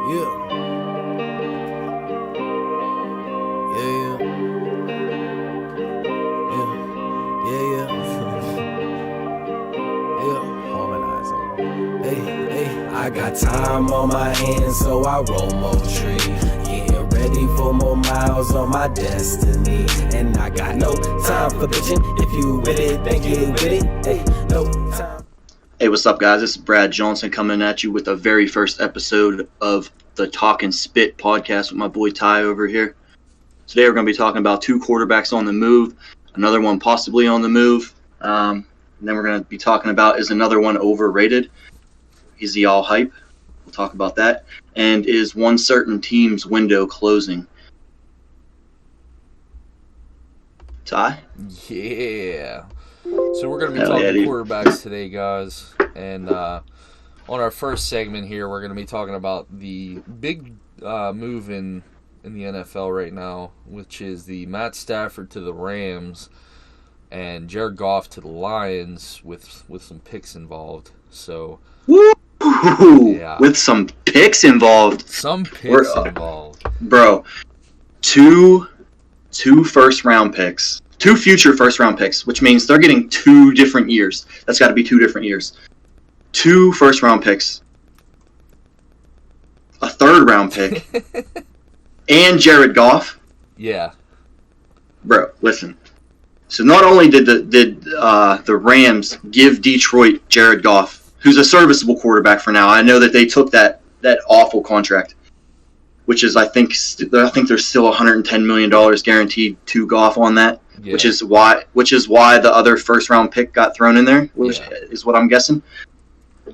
Yeah, yeah, yeah, yeah, yeah. Harmonizing. Hey, I got time on my hands, so I roll more trees. Yeah, ready for more miles on my destiny. And I got no time for bitching. If you with it, then get with it. Hey, no time. Hey, what's up, guys? This is Brad Johnson coming at you with the very first episode of the Talkin podcast with my boy Ty over here. Today we're going to be talking about two quarterbacks on the move, another one possibly on the move, and then we're going to be talking about is another one overrated? Is he all hype? We'll talk about that. And is one certain team's window closing? Ty? Yeah. So we're going to be talking quarterbacks today, guys. And on our first segment here, we're going to be talking about the big move in the NFL right now, which is the Matt Stafford to the Rams and Jared Goff to the Lions with some picks involved. So, Woo! Yeah. With some picks involved. Some picks involved. Bro, two first-round picks. Two future first-round picks, which means they're getting 2 different years. That's got to be 2 different years. 2 first-round picks. A third-round pick. And Jared Goff. Yeah. Bro, listen. So not only did the Rams give Detroit Jared Goff, who's a serviceable quarterback for now. I know that they took that awful contract, which is I think there's still $110 million guaranteed to Goff on that. Yeah. Which is why the other first round pick got thrown in there, which is what I'm guessing.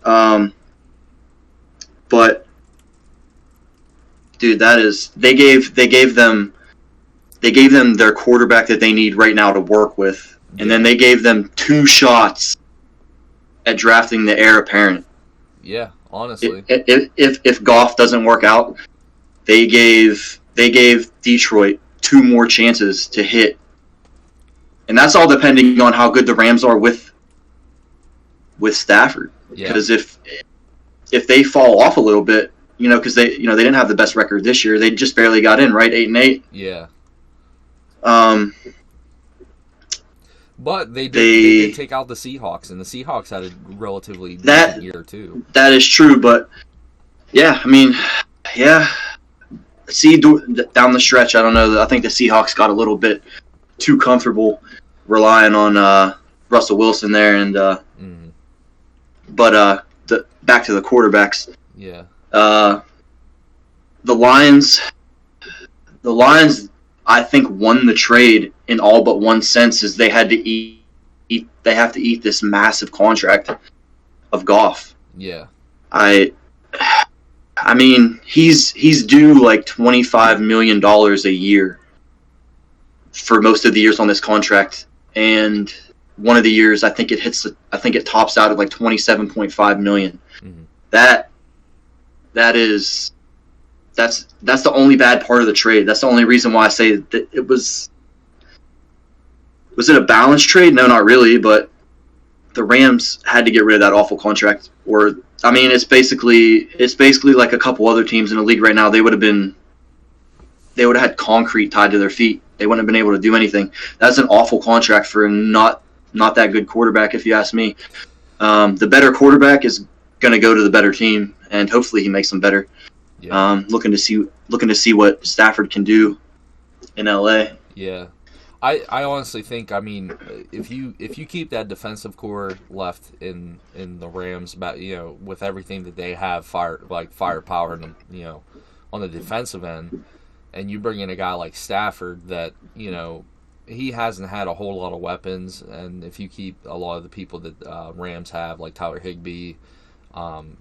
But dude, they gave them their quarterback that they need right now to work with, and then they gave them 2 shots at drafting the heir apparent. Yeah, honestly, if Goff doesn't work out, they gave Detroit 2 more chances to hit. And that's all depending on how good the Rams are with Stafford. Because if they fall off a little bit, because they didn't have the best record this year. They just barely got in, right? 8-8. Yeah. But they did take out the Seahawks, and the Seahawks had a relatively decent year too. That is true, but see, down the stretch, I don't know. I think the Seahawks got a little bit too comfortable relying on Russell Wilson there, and but back to the quarterbacks. Yeah. The Lions, I think, won the trade in all but one sense, is they have to eat this massive contract of Goff. Yeah. I mean, he's due like $25 million a year for most of the years on this contract, and one of the years I think it tops out at like $27.5 million. Mm-hmm. That's the only bad part of the trade. That's the only reason why I say that it was it a balanced trade? No, not really, but the Rams had to get rid of that awful contract. Or it's basically like a couple other teams in the league right now. They would have had concrete tied to their feet. They wouldn't have been able to do anything. That's an awful contract for not that good quarterback, if you ask me. The better quarterback is going to go to the better team, and hopefully he makes them better. Yeah. Looking to see what Stafford can do in LA. Yeah. I honestly think, if you keep that defensive core left in the Rams, with everything that they have firepower and on the defensive end, and you bring in a guy like Stafford that he hasn't had a whole lot of weapons, and if you keep a lot of the people that Rams have, like Tyler Higbee,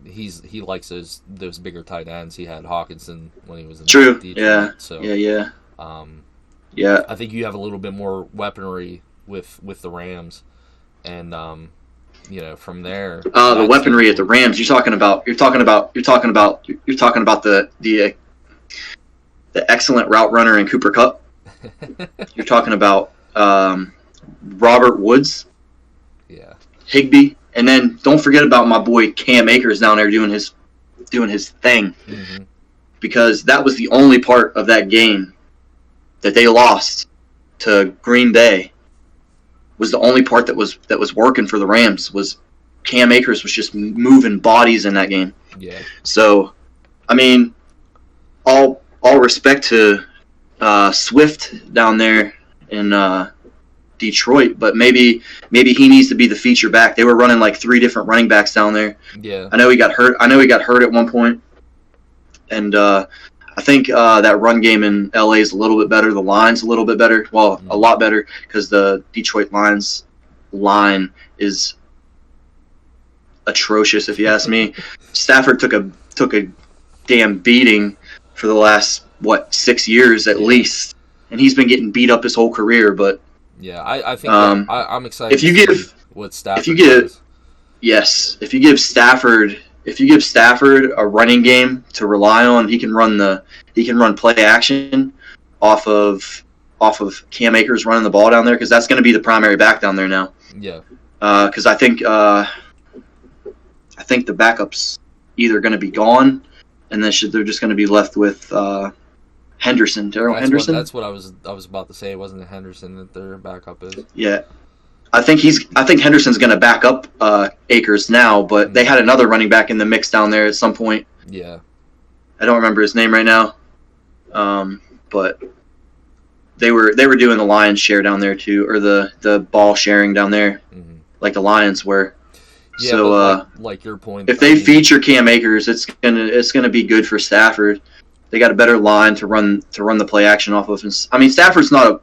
he likes those bigger tight ends. He had Hawkinson when he was in Detroit. Yeah. So yeah. I think you have a little bit more weaponry with the Rams, and from there. The weaponry at the Rams. You're talking about the excellent route runner in Cooper Kupp. You're talking about Robert Woods. Yeah. Higbee, and then don't forget about my boy Cam Akers down there doing his thing. Mm-hmm. because that was the only part of that game that they lost to Green Bay. Was the only part that was working for the Rams. Was Cam Akers was just moving bodies in that game. Yeah. So, I mean, all respect to Swift down there in Detroit, but maybe he needs to be the feature back. They were running like 3 different running backs down there. Yeah. I know he got hurt at one point, and I think that run game in LA is a little bit better. The line's a little bit better. Well, a lot better, because the Detroit Lions line is atrocious, if you ask me. Stafford took a damn beating for the last 6 years at least, and he's been getting beat up his whole career. But yeah, I think I'm excited. If you give what Stafford, if you give Stafford a running game to rely on, he can run play action off of Cam Akers running the ball down there, because that's going to be the primary back down there now. Yeah. Because I think the backup's either going to be gone, and then they're just going to be left with Henderson, Darrell Henderson. That's what I was about to say. It wasn't Henderson that their backup is. Yeah, I think Henderson's going to back up Akers now, but they had another running back in the mix down there at some point. Yeah, I don't remember his name right now, but they were doing the Lions share down there too, or the ball sharing down there, like the Lions were. Yeah, so like your point, if they feature Cam Akers, it's gonna be good for Stafford. They got a better line to run the play action off of. I mean, Stafford's not a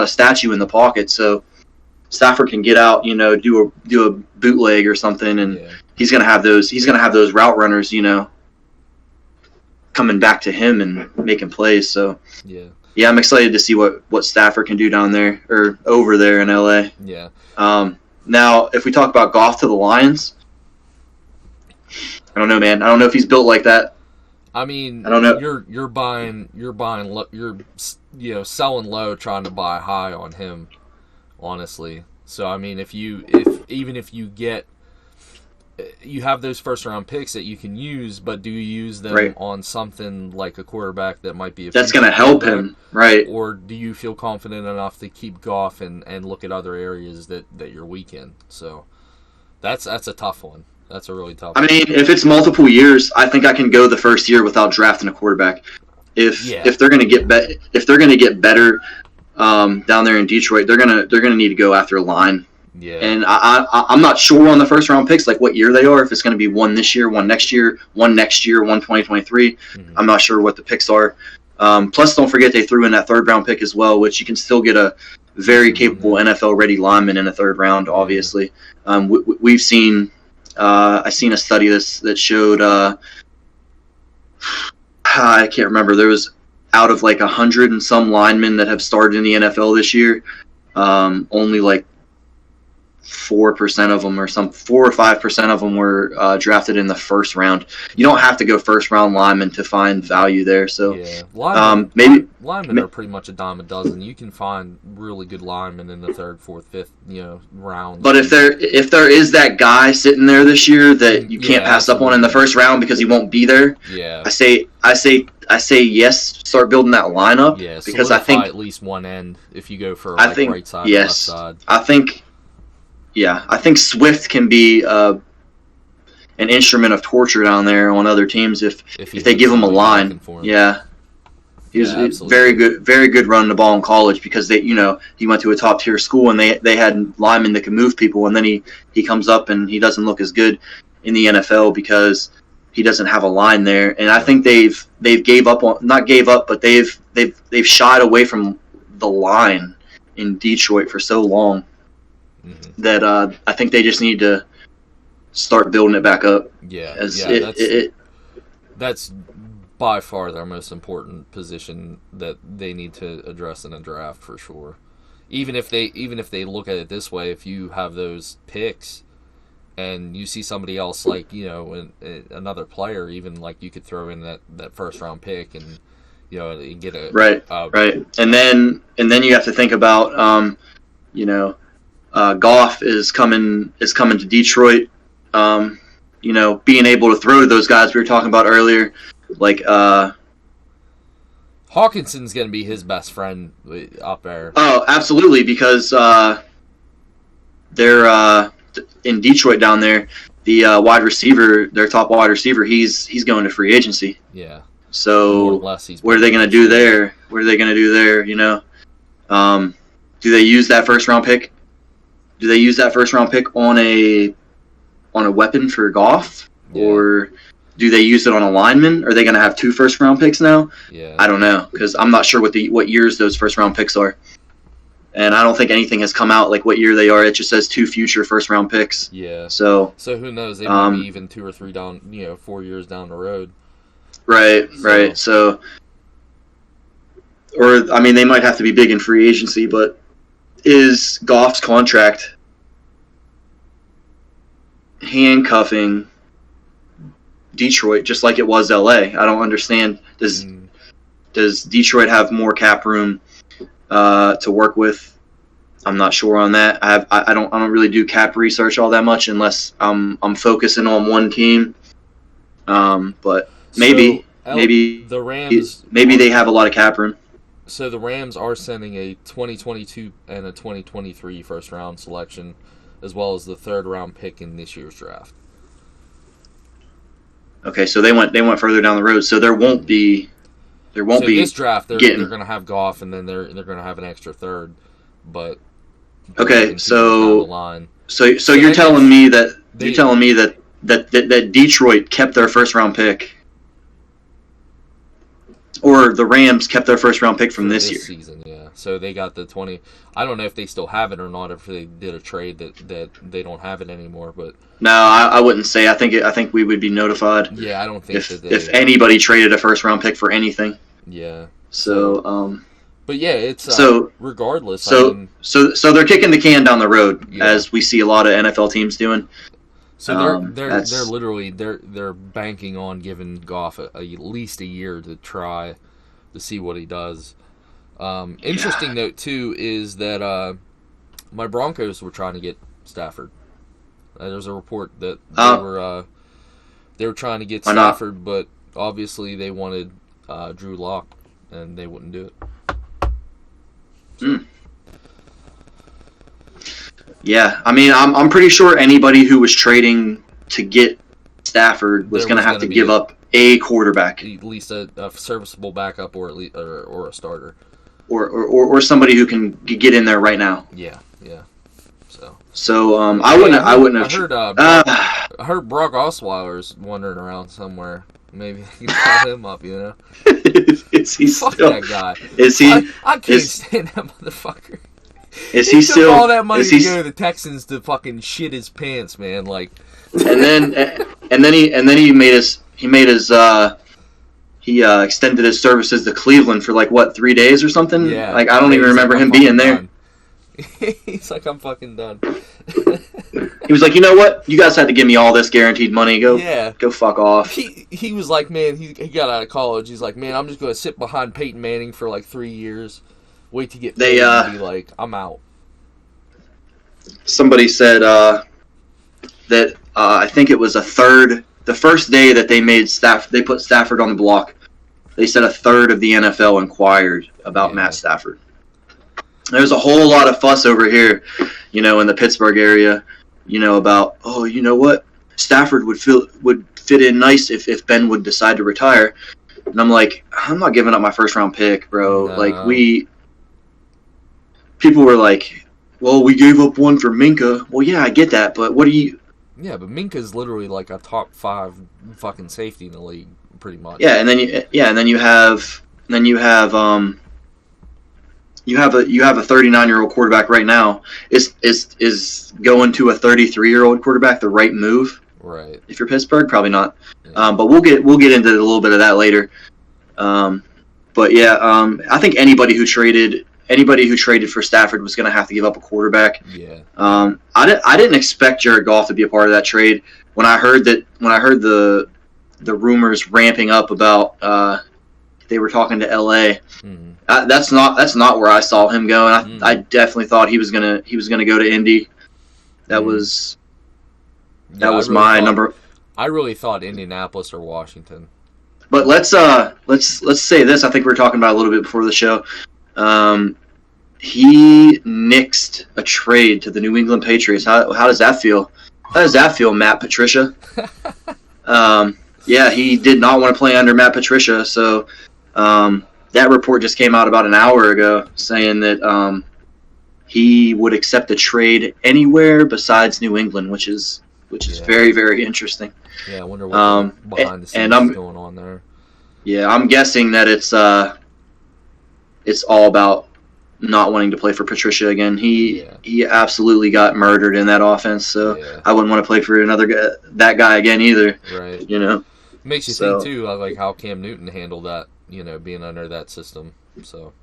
statue in the pocket, so Stafford can get out, do a bootleg or something, and he's gonna have those route runners, coming back to him and making plays. So yeah, I'm excited to see what Stafford can do down there or over there in LA. Yeah. Now, if we talk about Goff to the Lions, I don't know, man. I don't know if he's built like that. I mean, I don't know. You're buying, selling low, trying to buy high on him, honestly. So I mean, if you have those first round picks that you can use, but do you use them on something like a quarterback that might be that's going to help him, right? Or do you feel confident enough to keep Goff and look at other areas that you're weak in? So that's a tough one. That's a really tough one. I mean, if it's multiple years, I think I can go the first year without drafting a quarterback. If they're going to get better down there in Detroit, they're gonna need to go after a line. Yeah. And I'm not sure on the first round picks, like what year they are. If it's going to be one this year, one next year, one 2023. I'm not sure what the picks are. Plus, don't forget they threw in that 3rd round pick as well, which you can still get a very capable NFL ready lineman in the 3rd round. Obviously, we've seen. I seen a study that showed. I can't remember. There was out of like 100 and some linemen that have started in the NFL this year, only like 4% of them, or 4 or 5% of them were drafted in the 1st round. You don't have to go 1st round lineman to find value there. So linemen are pretty much a dime a dozen. You can find really good linemen in the 3rd, 4th, 5th, rounds. But if there is that guy sitting there this year that you can't pass up on in the 1st round because he won't be there, I say yes. Start building that lineup. Yeah, because I think at least one end if you go for right side, left side. I think Swift can be an instrument of torture down there on other teams if they give him a line. Yeah, he was very good running the ball in college, because he went to a top tier school and they had linemen that could move people, and then he comes up and he doesn't look as good in the NFL because he doesn't have a line there. And I think they've shied away from the line in Detroit for so long. That I think they just need to start building it back up. That's by far their most important position that they need to address in a draft for sure. Even if they look at it this way, if you have those picks and you see somebody else like another player, even like you could throw in that 1st round pick and get a right, and then you have to think about Goff is coming to Detroit. Being able to throw to those guys we were talking about earlier, like Hawkinson's going to be his best friend up there. Oh, absolutely, because they're in Detroit down there. The wide receiver, their top wide receiver, he's going to free agency. Yeah. So what are they going to do there? What are they going to do there? You know, do they use that first round pick? Do they use that first round pick on a weapon for Goff, or do they use it on a lineman? Are they going to have 2 first round picks now? Yeah. I don't know, because I'm not sure what years those first round picks are, and I don't think anything has come out like what year they are. It just says 2 future first round picks. Yeah. So who knows? They might be even 2 or 3 down, 4 years down the road. Right. So, or I mean, they might have to be big in free agency, but is Goff's contract handcuffing Detroit just like it was LA? I don't understand. Does Detroit have more cap room to work with? I'm not sure on that. I don't really do cap research all that much unless I'm focusing on one team. But maybe the Rams maybe they have a lot of cap room. So the Rams are sending a 2022 and a 2023 first round selection, as well as the 3rd round pick in this year's draft. Okay, so they went further down the road. So there won't be this draft. They're going to have Goff, and then they're going to have an extra 3rd. But okay, so line. so you're telling me that that Detroit kept their first round pick, or the Rams kept their first round pick from this year season, yeah. So they got the 20. I don't know if they still have it or not. If they did a trade that they don't have it anymore, but no, I wouldn't say. I think we would be notified. Yeah, I don't think if anybody traded a first round pick for anything. Yeah. So but yeah, it's regardless. So they're kicking the can down the road, as we see a lot of NFL teams doing. So they're literally they're banking on giving Goff at least a year to try to see what he does. Interesting note too is that my Broncos were trying to get Stafford. There's a report that they were trying to get Stafford, but obviously they wanted Drew Lock, and they wouldn't do it. So. Yeah, I mean, I'm pretty sure anybody who was trading to get Stafford was going to have to give up a quarterback, at least a serviceable backup, or at least or a starter, or somebody who can get in there right now. Yeah. So I wouldn't have. I heard Brock Osweiler's wandering around somewhere. Maybe you call him up, you know. Is he Fuck still? That guy. Is he? I can't stand that motherfucker. Is he still all that money to go to the Texans to fucking shit his pants, man? Like, and then he made his he extended his services to Cleveland for like what 3 days or something. Yeah, like I don't even remember him being there. He's like, I'm fucking done. He was like, you know what? You guys had to give me all this guaranteed money. Go fuck off. He was like, man, he got out of college. He's like, man, I'm just going to sit behind Peyton Manning for like 3 years. Wait to get paid and be like, I'm out. Somebody said that I think it was the first day that they put Stafford on the block. They said a third of the NFL inquired about Matt Stafford. There's a whole lot of fuss over here, in the Pittsburgh area, about, oh, you know what? Stafford would fit in nice if Ben would decide to retire. And I'm like, I'm not giving up my first round pick, bro. No. Like people were like, well, we gave up one for Minka. Well, yeah, I get that, but what do you? Yeah, but Minka's literally like a top 5 fucking safety in the league, pretty much. Yeah, and then you have a 39-year-old quarterback right now. Is going to a 33-year-old quarterback the right move? Right. If you're Pittsburgh, probably not. Yeah. But we'll get into a little bit of that later. But yeah, I think anybody who traded for Stafford was going to have to give up a quarterback. Yeah. I didn't expect Jared Goff to be a part of that trade. When I heard the rumors ramping up about they were talking to LA. Mm-hmm. That's not where I saw him going. I definitely thought he was gonna go to Indy. That was my number. I really thought Indianapolis or Washington. But let's say this. I think we were talking about it a little bit before the show. He nixed a trade to the New England Patriots. How does that feel? How does that feel, Matt Patricia? Yeah, he did not want to play under Matt Patricia. So that report just came out about an hour ago saying that he would accept a trade anywhere besides New England, which is very, very interesting. Yeah, I wonder what behind the scenes is going on there. Yeah, I'm guessing that it's all about not wanting to play for Patricia again. He absolutely got murdered in that offense, so I wouldn't want to play for that guy again either. Right. You know, makes you think too, like how Cam Newton handled that. You know, being under that system. So.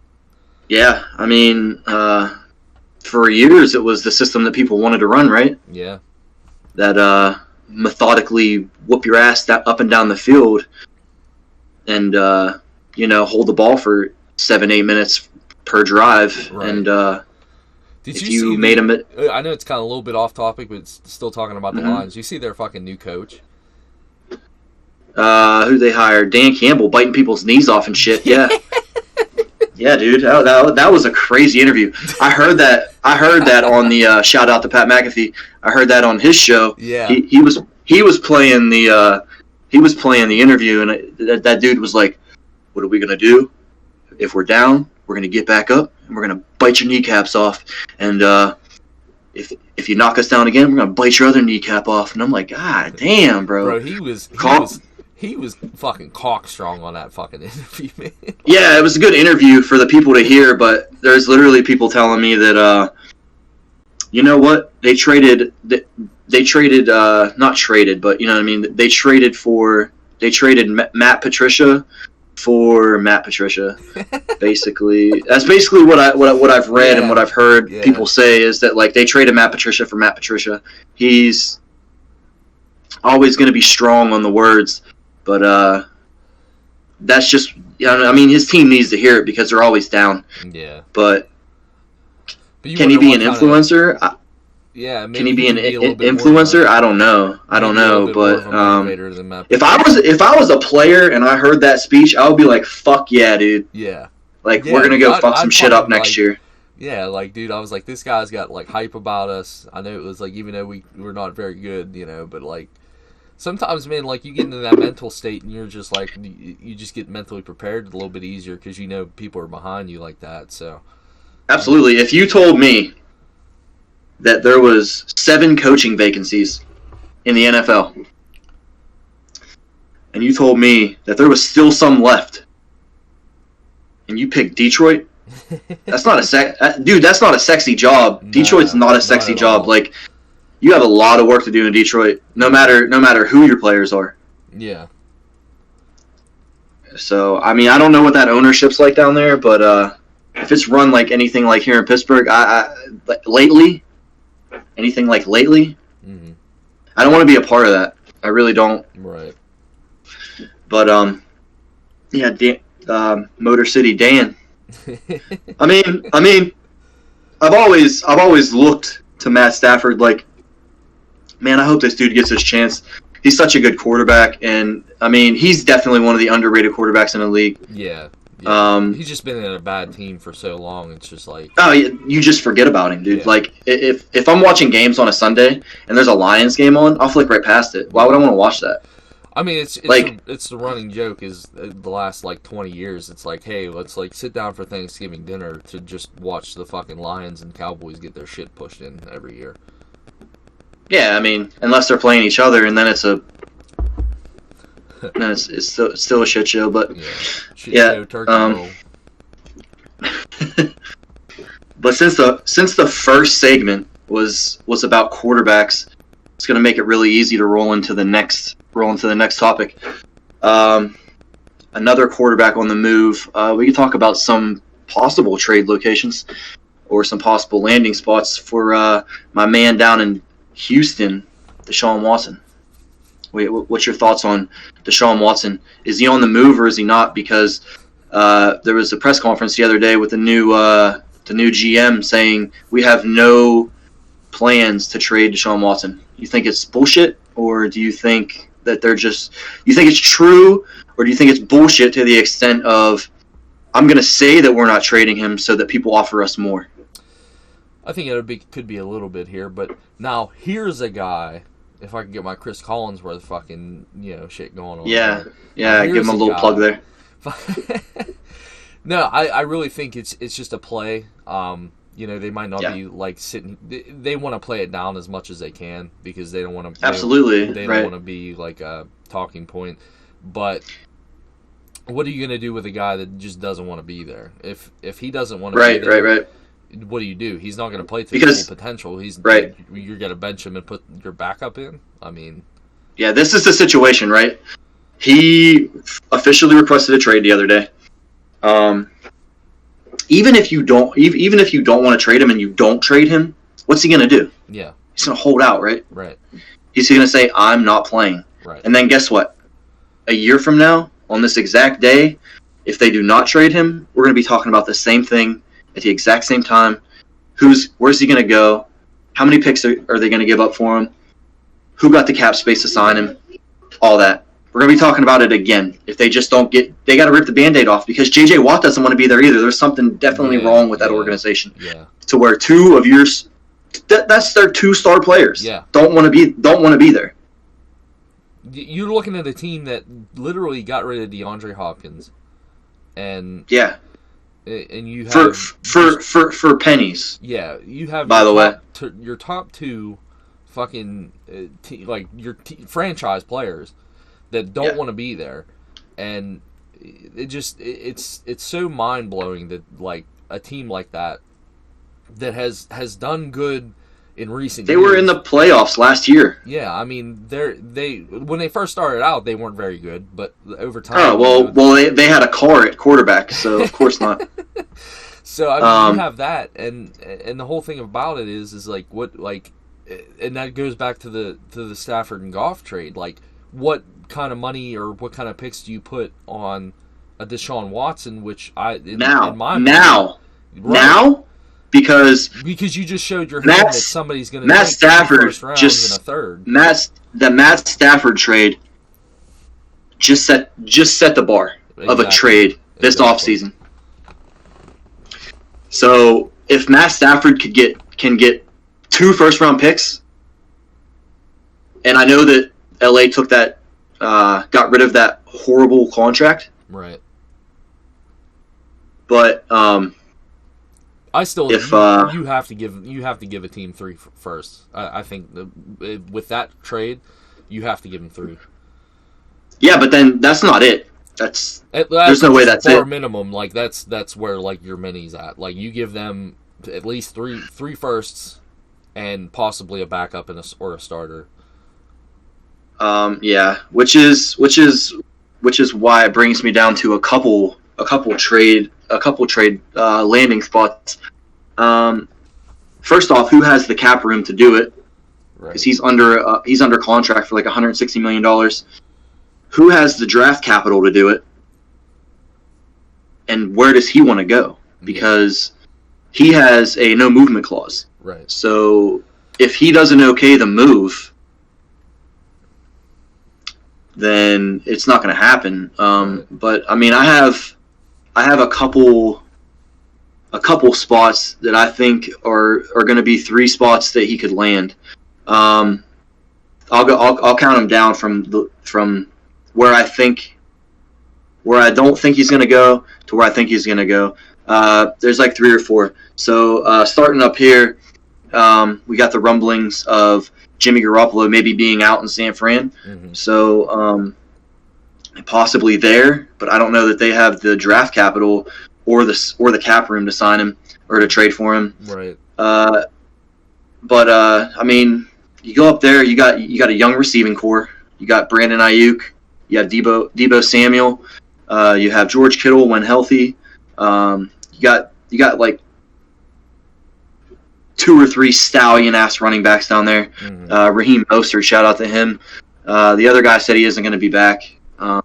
Yeah, I mean, for years it was the system that people wanted to run, right? Yeah. That methodically whoop your ass up and down the field, and hold the ball for 7-8 minutes per drive, right. And Did you made them. I know it's kind of a little bit off topic, but it's still talking about the Lions. You see their fucking new coach. Who they hired? Dan Campbell biting people's knees off and shit. Yeah, yeah, dude. That was a crazy interview. I heard that on the shout out to Pat McAfee. I heard that on his show. Yeah, he was playing the interview, and that dude was like, "What are we gonna do if we're down? We're gonna get back up and we're gonna bite your kneecaps off, and if you knock us down again, we're gonna bite your other kneecap off." And I'm like, God damn, bro. Bro, he was fucking cockstrong on that fucking interview, man. Yeah, it was a good interview for the people to hear, but there's literally people telling me that, you know what, they traded, not traded, but you know what I mean, they traded Matt Patricia for Matt Patricia. Basically, that's basically what I've read and what I've heard people say is that like they traded Matt Patricia for Matt Patricia. He's always going to be strong on the words. But that's just, I mean, his team needs to hear it because they're always down. Yeah. But can he be an influencer? Yeah. Can he be an influencer? I don't know. But if I was a player and I heard that speech, I would be like, "Fuck yeah, dude." Yeah. Like we're gonna go fuck some shit up next year. Yeah, like dude, I was like, this guy's got like hype about us. I know it was like, even though we're not very good, but like. Sometimes, man, like, you get into that mental state and you're just, like, you just get mentally prepared a little bit easier because you know people are behind you like that, so. Absolutely. If you told me that there was 7 coaching vacancies in the NFL and you told me that there was still some left and you picked Detroit, that's not that's not a sexy job. No, Detroit's not a sexy job. Like, you have a lot of work to do in Detroit, no matter who your players are. Yeah. So, I mean, I don't know what that ownership's like down there, but if it's run like anything like here in Pittsburgh, anything like lately, I don't want to be a part of that. I really don't. Right. But Motor City Dan. I mean, I've always looked to Matt Stafford like, man, I hope this dude gets his chance. He's such a good quarterback, and I mean, he's definitely one of the underrated quarterbacks in the league. Yeah. He's just been in a bad team for so long. It's just like, oh, you just forget about him, dude. Yeah. Like, if I'm watching games on a Sunday and there's a Lions game on, I'll flick right past it. Why would I want to watch that? I mean, it's the running joke is the last like 20 years. It's like, hey, let's like sit down for Thanksgiving dinner to just watch the fucking Lions and Cowboys get their shit pushed in every year. Yeah, I mean, unless they're playing each other, and then it's still a shit show. But show, turkey roll. But since the first segment was about quarterbacks, it's gonna make it really easy to roll into the next topic. Another quarterback on the move. We can talk about some possible trade locations or some possible landing spots for my man down in Houston, Deshaun Watson. Wait, what's your thoughts on Deshaun Watson? Is he on the move or is he not? Because there was a press conference the other day with the new GM saying we have no plans to trade Deshaun Watson. You think it's bullshit, or do you think that they're just? You think it's true, or do you think it's bullshit to the extent of I'm going to say that we're not trading him so that people offer us more? I think could be a little bit here, but now here's a guy. If I can get my Chris Collinsworth fucking shit going on. Yeah, give him a little plug there. No, I really think it's just a play. They might not be like sitting. They want to play it down as much as they can because they don't want to. Absolutely, they don't want to be like a talking point. But what are you going to do with a guy that just doesn't want to be there? If he doesn't want to be there, right. What do? He's not going to play to his full potential. You're going to bench him and put your backup in. I mean, yeah, this is the situation, right? He officially requested a trade the other day. Even if you don't want to trade him and you don't trade him, what's he going to do? Yeah, he's going to hold out, right? Right. He's going to say, "I'm not playing." Right. And then guess what? A year from now, on this exact day, if they do not trade him, we're going to be talking about the same thing at the exact same time. Where's he going to go? How many picks are they going to give up for him? Who got the cap space to sign him? All that. We're going to be talking about it again. If they just don't they got to rip the Band-Aid off because J.J. Watt doesn't want to be there either. There's something definitely wrong with that organization. Yeah. To where two of yours, that's their 2 star players. Yeah. Don't want to be there. You're looking at a team that literally got rid of DeAndre Hopkins, and you have for pennies. Yeah, you have. By the way, your top 2, fucking franchise players that don't want to be there, and it's so mind blowing that like a team like that has done good in recent years. They were in the playoffs last year. Yeah, I mean they when they first started out they weren't very good, but over time. Oh well, they had a car at quarterback, so of course not. So I mean, you have that, and the whole thing about it is like what like, and that goes back to the Stafford and Goff trade. Like, what kind of money or what kind of picks do you put on a Deshaun Watson? Which now because you just showed your hand that somebody's going to Matt Stafford first round and a third. The Matt Stafford trade just set the bar of a trade this offseason. So if Matt Stafford can get 2 first round picks, and I know that LA took that got rid of that horrible contract, right? But I still if you have to give a team 3 first. I think with that trade, you have to give them 3. Yeah, but then that's not it. There's no way that's it. Minimum, like that's where like your minis at. Like you give them at least 3 firsts and possibly a backup or a starter. Yeah, which is why it brings me down to a couple trade landing spots. First off, who has the cap room to do it? Because he's under contract for like $160 million. Who has the draft capital to do it? And where does he want to go? Because he has a no movement clause. Right. So if he doesn't okay the move, then it's not going to happen. But I mean, I have a couple spots that I think are going to be 3 spots that he could land. I'll count them down from where I don't think he's going to go to where I think he's going to go. There's like 3 or 4. So starting up here, we got the rumblings of Jimmy Garoppolo maybe being out in San Fran. Mm-hmm. So possibly there, but I don't know that they have the draft capital or the cap room to sign him or to trade for him. Right. But I mean, you go up there, you got a young receiving core. You got Brandon Ayuk. You have Debo Samuel. You have George Kittle when healthy. You got like 2 or 3 stallion-ass running backs down there. Mm-hmm. Raheem Mostert, shout out to him. The other guy said he isn't going to be back. I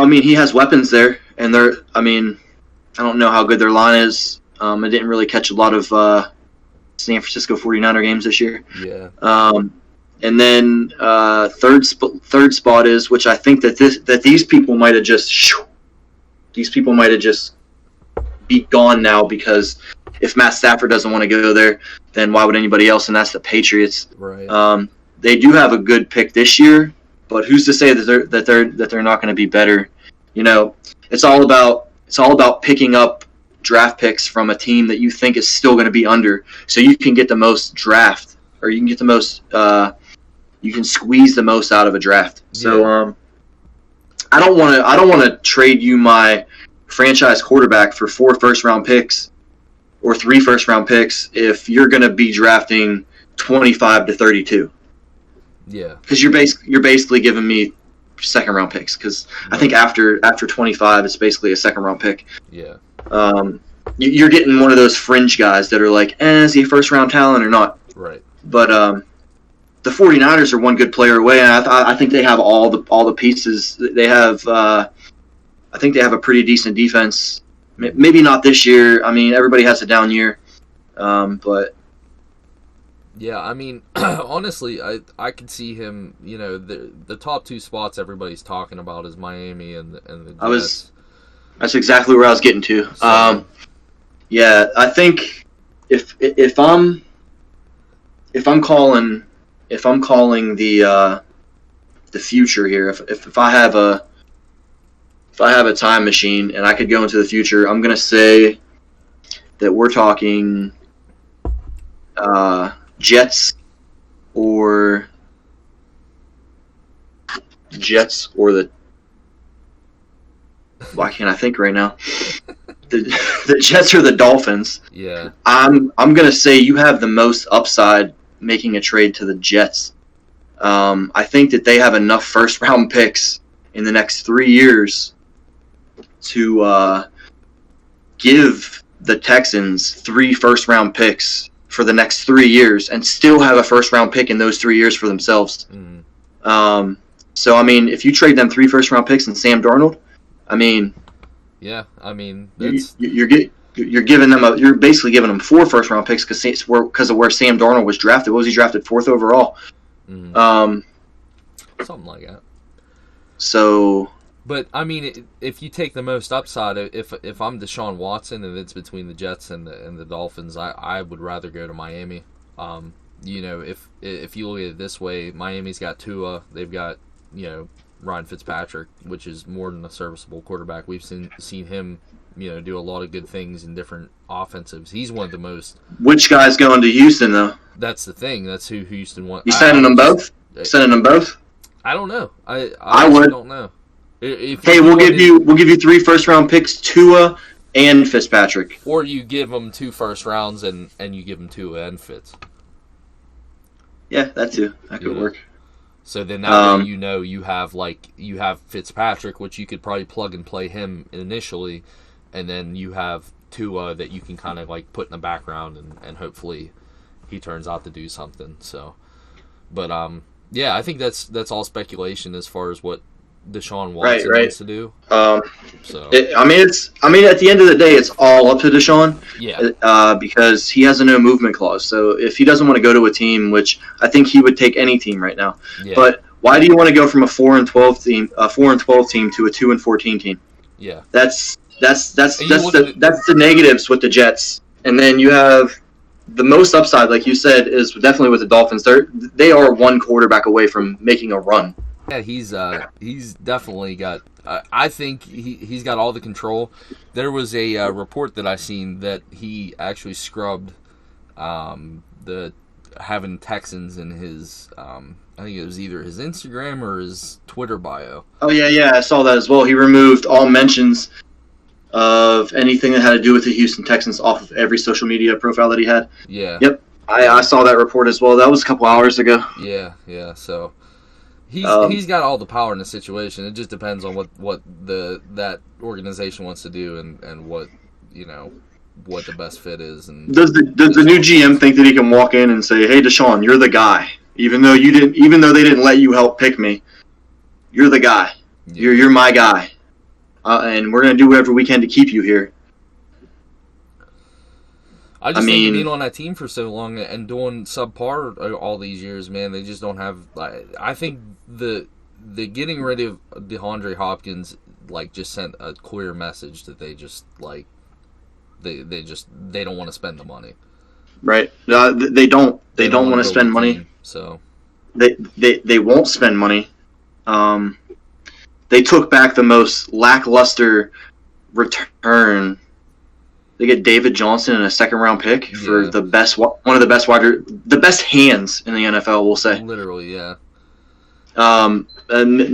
mean, he has weapons there, and I don't know how good their line is. I didn't really catch a lot of San Francisco 49er games this year. Yeah. And then third spot is, which I think that these people might have just be gone now, because if Matt Stafford doesn't want to go there, then why would anybody else? And that's the Patriots. Right. They do have a good pick this year, but who's to say that they're not going to be better? You know, it's all about picking up draft picks from a team that you think is still going to be under, so you can get the most draft, or you can get the most. You can squeeze the most out of a draft. So I don't want to trade you my franchise quarterback for 4 first-round picks or 3 first-round picks if you're going to be drafting 25 to 32. Yeah. Because you're basically giving me second-round picks. Because I think after 25, it's basically a second-round pick. Yeah. You're getting one of those fringe guys that are like, is he a first-round talent or not? Right. But the 49ers are one good player away, and I think they have all the pieces. They have, I think they have a pretty decent defense. Maybe not this year. I mean, everybody has a down year, but yeah. I mean, honestly, I could see him. You know, the top 2 spots everybody's talking about is Miami and the Jets. That's exactly where I was getting to. So, yeah, I think if I'm calling the future here, if I have a time machine and I could go into the future, I'm gonna say that we're talking Jets or the. Why can't I think right now? The Jets or the Dolphins. Yeah. I'm gonna say you have the most upside making a trade to the Jets. I think that they have enough first-round picks in the next 3 years to give the Texans 3 first-round picks for the next 3 years and still have a first-round pick in those 3 years for themselves. Mm. So, I mean, if you trade them 3 first-round picks and Sam Darnold, I mean... Yeah, I mean... You're basically giving them 4 first-round picks because of where Sam Darnold was drafted. What was he drafted? 4th overall. Mm. Something like that. So... But, I mean, if you take the most upside, if I'm Deshaun Watson and it's between the Jets and the Dolphins, I would rather go to Miami. You know, if you look at it this way, Miami's got Tua, they've got, you know, Ryan Fitzpatrick, which is more than a serviceable quarterback. We've seen him, you know, do a lot of good things in different offensives. He's one of the most... Which guy's going to Houston, though? That's the thing. That's who Houston wants. You sending them both? Sending them both? I don't know. I would. Don't know. We'll give you 3 first-round picks, Tua and Fitzpatrick. Or you give them 2 first rounds and you give them Tua and Fitz. Yeah, that too. That could work. So then now you have Fitzpatrick, which you could probably plug and play him initially, and then you have Tua that you can kind of like put in the background and hopefully he turns out to do something. So, but yeah, I think that's all speculation as far as what Deshaun Watson wants to do. So I mean, at the end of the day, it's all up to Deshaun. Yeah. Because he has a no movement clause. So if he doesn't want to go to a team, which I think he would take any team right now. Yeah. But why do you want to go from a 4-12 team to a 2-14 team? Yeah. That's the negatives with the Jets. And then you have the most upside, like you said, is definitely with the Dolphins. They are 1 quarterback away from making a run. Yeah, he's definitely got. I think he's got all the control. There was a report that I seen that he actually scrubbed the having Texans in his. I think it was either his Instagram or his Twitter bio. Oh yeah, I saw that as well. He removed all mentions of anything that had to do with the Houston Texans off of every social media profile that he had. Yeah. Yep. I saw that report as well. That was a couple hours ago. Yeah. So. He's got all the power in the situation. It just depends on what that organization wants to do and what what the best fit is. And does the new GM think that he can walk in and say, "Hey, Deshaun, you're the guy. Even though they didn't let you help pick me, you're the guy. Yeah. You're my guy, and we're gonna do whatever we can to keep you here." I just think being on that team for so long and doing subpar all these years, man, they just don't have. I think the getting rid of DeAndre Hopkins like just sent a clear message that they just like they don't want to spend the money. Right. They don't want to spend money. Team, so they won't spend money. They took back the most lackluster return. They get David Johnson in a second-round pick for the best, one of the best hands in the NFL. We'll say literally, yeah. And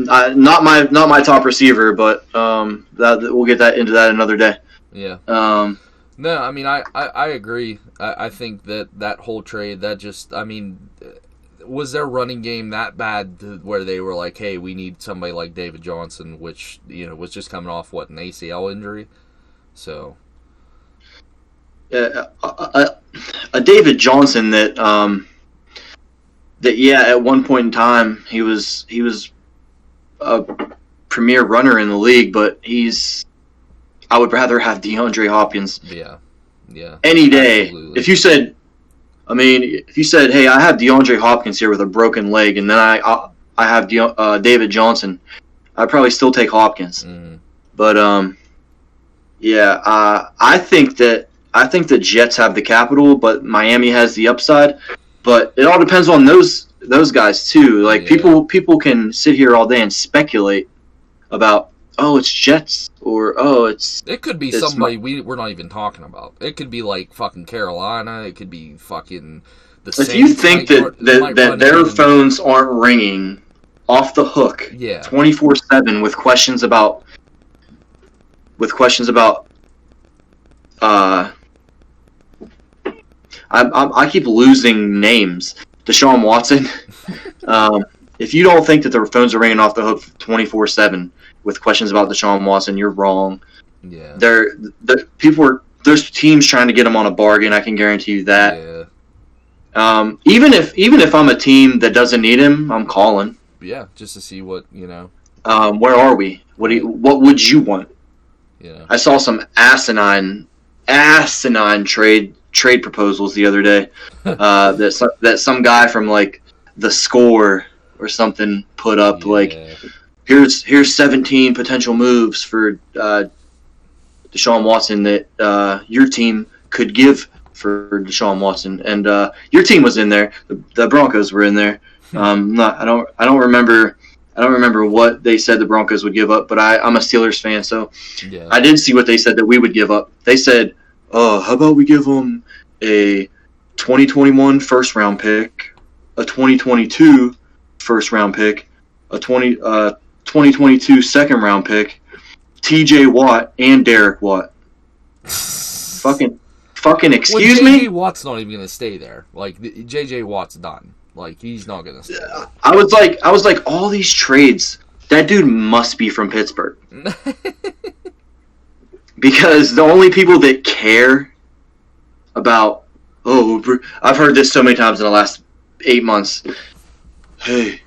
not my top receiver, but we'll get into that another day. Yeah. No, I mean I agree. I think that whole trade was their running game that bad to where they were like, hey, we need somebody like David Johnson, which was just coming off an ACL injury, so. A David Johnson that at one point in time he was a premier runner in the league, but I would rather have DeAndre Hopkins. Yeah. Any day. Absolutely. If you said, hey, I have DeAndre Hopkins here with a broken leg, and then I have David Johnson, I'd probably still take Hopkins. Mm. But I think the Jets have the capital, but Miami has the upside. But it all depends on those guys too. Like people can sit here all day and speculate about, oh, it's Jets, or it could be somebody we're not even talking about. It could be like fucking Carolina. It could be fucking the Saints. If you think that their phones aren't ringing off the hook, 24/7 with questions about I keep losing names. Deshaun Watson. If you don't think that their phones are ringing off the hook 24/7 with questions about Deshaun Watson, you're wrong. Yeah. There's teams trying to get him on a bargain. I can guarantee you that. Yeah. Even if I'm a team that doesn't need him, I'm calling. Yeah, just to see what Where are we? What would you want? Yeah. I saw some asinine trade proposals the other day. that some guy from like The Score or something put up like, here's 17 potential moves for Deshaun Watson that your team could give for Deshaun Watson, and your team was in there. The Broncos were in there. I don't remember what they said the Broncos would give up, but I'm a Steelers fan, so I did see what they said that we would give up. They said, "Oh, how about we give them a 2021 first round pick, a 2022 first round pick, a 2022 second round pick, T.J. Watt and Derek Watt." Fucking excuse me? J.J. Watt's not even going to stay there. Like, J.J. Watt's done. Like, he's not going to stay there. I was like, all these trades, that dude must be from Pittsburgh. Because the only people that care about, I've heard this so many times in the last 8 months. Hey,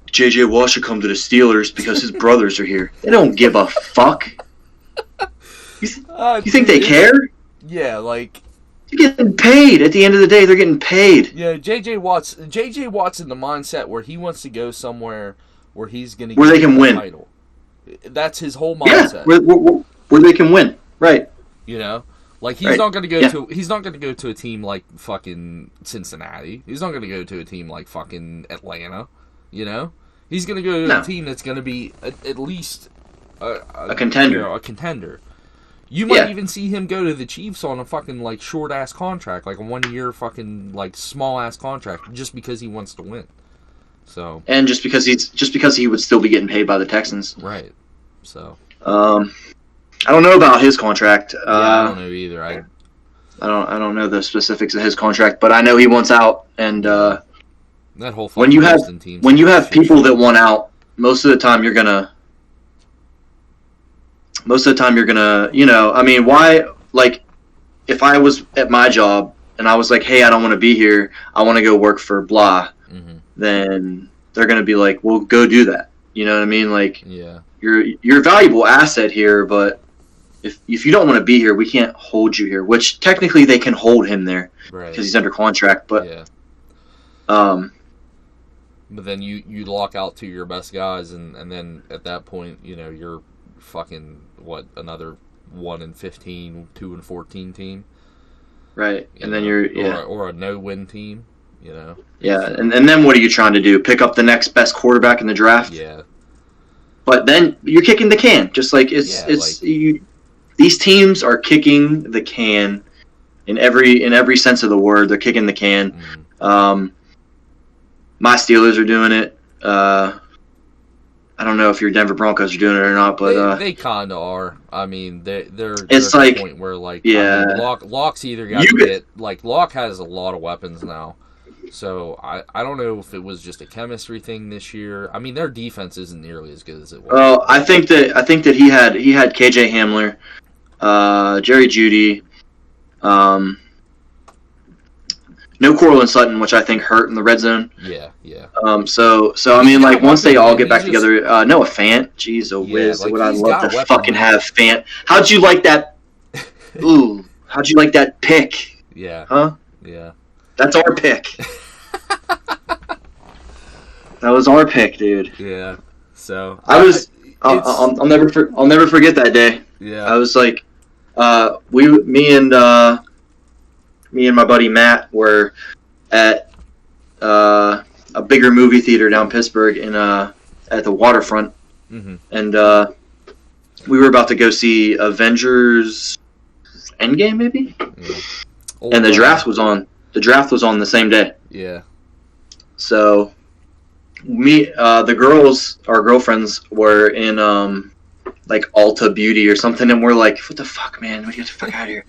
J.J. Watt should come to the Steelers because his brothers are here. They don't give a fuck. You think they care? Yeah, like... They're getting paid. At the end of the day, they're getting paid. Yeah, J.J. Watt's in the mindset where he wants to go somewhere where he's going to get they can win. Title. That's his whole mindset. Yeah, where they can win. Right. You know? Like, he's not going to go he's not going to go to a team like fucking Cincinnati. He's not going to go to a team like fucking Atlanta. You know? He's going to go to a team that's going to be at least a contender. A contender. You might even see him go to the Chiefs on a fucking like short ass contract, like a 1 year fucking like small ass contract, just because he wants to win. So and just because he would still be getting paid by the Texans, right? So I don't know about his contract. I don't know either. I don't know the specifics of his contract, but I know he wants out. And that whole when you have people that want out, most of the time you're gonna. I mean, why, like, if I was at my job and I was like, hey, I don't want to be here, I want to go work for blah, then they're going to be like, well, go do that. You know what I mean? Like, you're a valuable asset here, but if you don't want to be here, we can't hold you here. Which technically they can hold him there Right. because he's under contract. But Yeah. um, But then you lock out two of your best guys, and then at that point, you're fucking another 1-15, 2-14 team, right, and then you're or a no-win team, Yeah, and then what are you trying to do? Pick up the next best quarterback in the draft? Yeah. But then you're kicking the can, just like these teams are kicking the can in every sense of the word. They're kicking the can. Mm-hmm. My Steelers are doing it. I don't know if your Denver Broncos are doing it or not, but they kind of are. I mean, they're it's at like the point where Locke's either got to get Locke has a lot of weapons now. So I don't know if it was just a chemistry thing this year. I mean, their defense isn't nearly as good as it was. Well, I think that he had KJ Hamler, Jerry Jeudy, no Cortland Sutton, which I think hurt in the red zone. Yeah. So I mean, like once they all get back together, Noah Fant, jeez, whiz, would I love to fucking have Fant? How'd you like that? Ooh, how'd you like that pick? Yeah. Huh? Yeah. That's our pick. That was our pick, dude. Yeah. So I'll never forget that day. Yeah. I was like, me and my buddy Matt were at a bigger movie theater down Pittsburgh at the waterfront, mm-hmm. and we were about to go see Avengers Endgame, maybe. Yeah. And the draft was on. The draft was on the same day. Yeah. So, the girls, our girlfriends, were in like Ulta Beauty or something, and we're like, "What the fuck, man? We get the fuck out of here."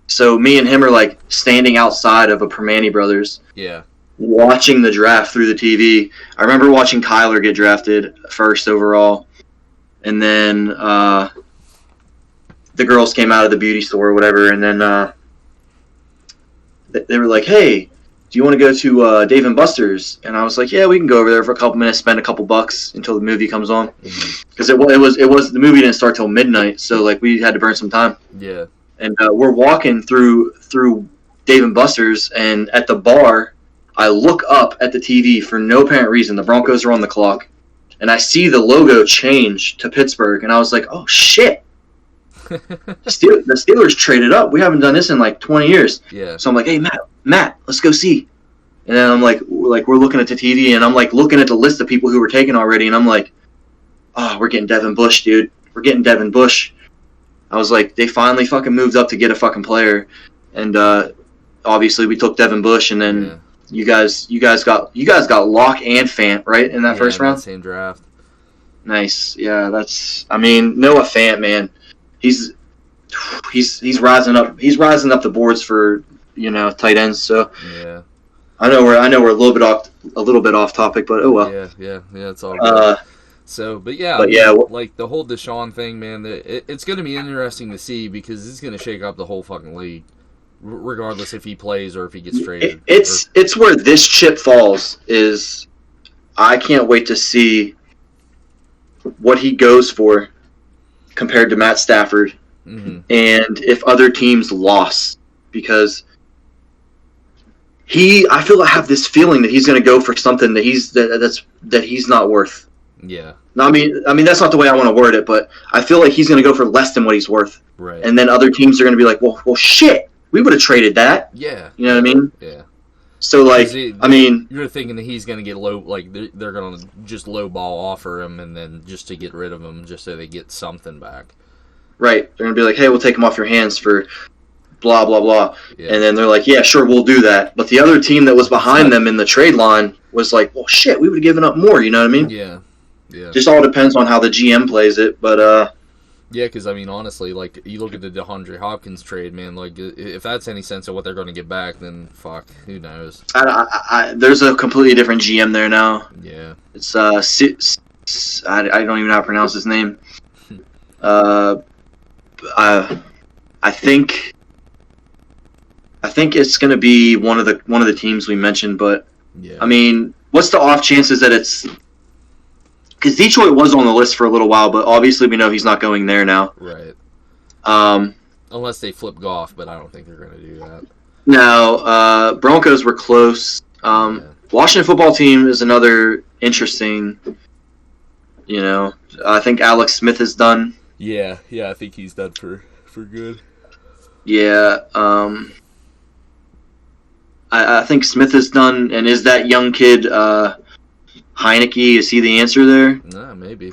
So me and him are like standing outside of a Permane Brothers, Yeah. watching the draft through the TV. I remember watching Kyler get drafted first overall, and then the girls came out of the beauty store or whatever, and then they were like, "Hey, do you want to go to Dave & Buster's?" And I was like, "Yeah, we can go over there for a couple minutes, spend a couple bucks until the movie comes on." Because it was the movie didn't start till midnight, so like we had to burn some time. Yeah. And we're walking through Dave & Buster's, and at the bar, I look up at the TV for no apparent reason. The Broncos are on the clock, and I see the logo change to Pittsburgh, and I was like, "Oh shit!" The Steelers traded up. We haven't done this in like 20 years. Yeah. So I'm like, "Hey Matt, let's go see." And then I'm like we're looking at the TV, and I'm like looking at the list of people who were taken already, and I'm like, "Oh, we're getting Devin Bush, dude. We're getting Devin Bush." I was like, they finally fucking moved up to get a fucking player, and obviously we took Devin Bush, and then you guys got Locke and Fant right in that first round. Same draft. Nice, yeah. I mean, Noah Fant, man, he's rising up. He's rising up the boards for tight ends. So yeah, I know we're a little bit off topic, but oh well. Yeah, it's all good. So, but yeah, like the whole Deshaun thing, man, it's going to be interesting to see because it's going to shake up the whole fucking league, regardless if he plays or if he gets traded. It's where this chip falls. Is I can't wait to see what he goes for compared to Matt Stafford, mm-hmm. and if other teams lost, because I have this feeling that he's going to go for something that he's not worth. Yeah. I mean that's not the way I want to word it, but I feel like he's going to go for less than what he's worth. Right. And then other teams are going to be like, well, shit, we would have traded that. Yeah. You know what I mean? Yeah. So like, you're thinking that he's going to get low, like they're going to just low ball offer him, and then just to get rid of him, just so they get something back. Right. They're going to be like, hey, we'll take him off your hands for blah blah blah, yeah. And then they're like, yeah, sure, we'll do that. But the other team that was behind them in the trade line was like, well, shit, we would have given up more. You know what I mean? Yeah. Yeah. Just all depends on how the GM plays it, but yeah, because I mean, honestly, like you look at the DeAndre Hopkins trade, man. Like, if that's any sense of what they're going to get back, then fuck, who knows? There's a completely different GM there now. Yeah, it's I don't even know how to pronounce his name. I think it's going to be one of the teams we mentioned, but yeah. I mean, what's the off chances that it's because Detroit was on the list for a little while, but obviously we know he's not going there now. Right. Um, Unless they flip Goff, but I don't think they're going to do that. No, Broncos were close. Yeah. Washington football team is another interesting. I think Alex Smith is done. Yeah, I think he's done for good. Yeah, I think Smith is done, and is that young kid Heineke? Is he the answer there? Nah, maybe.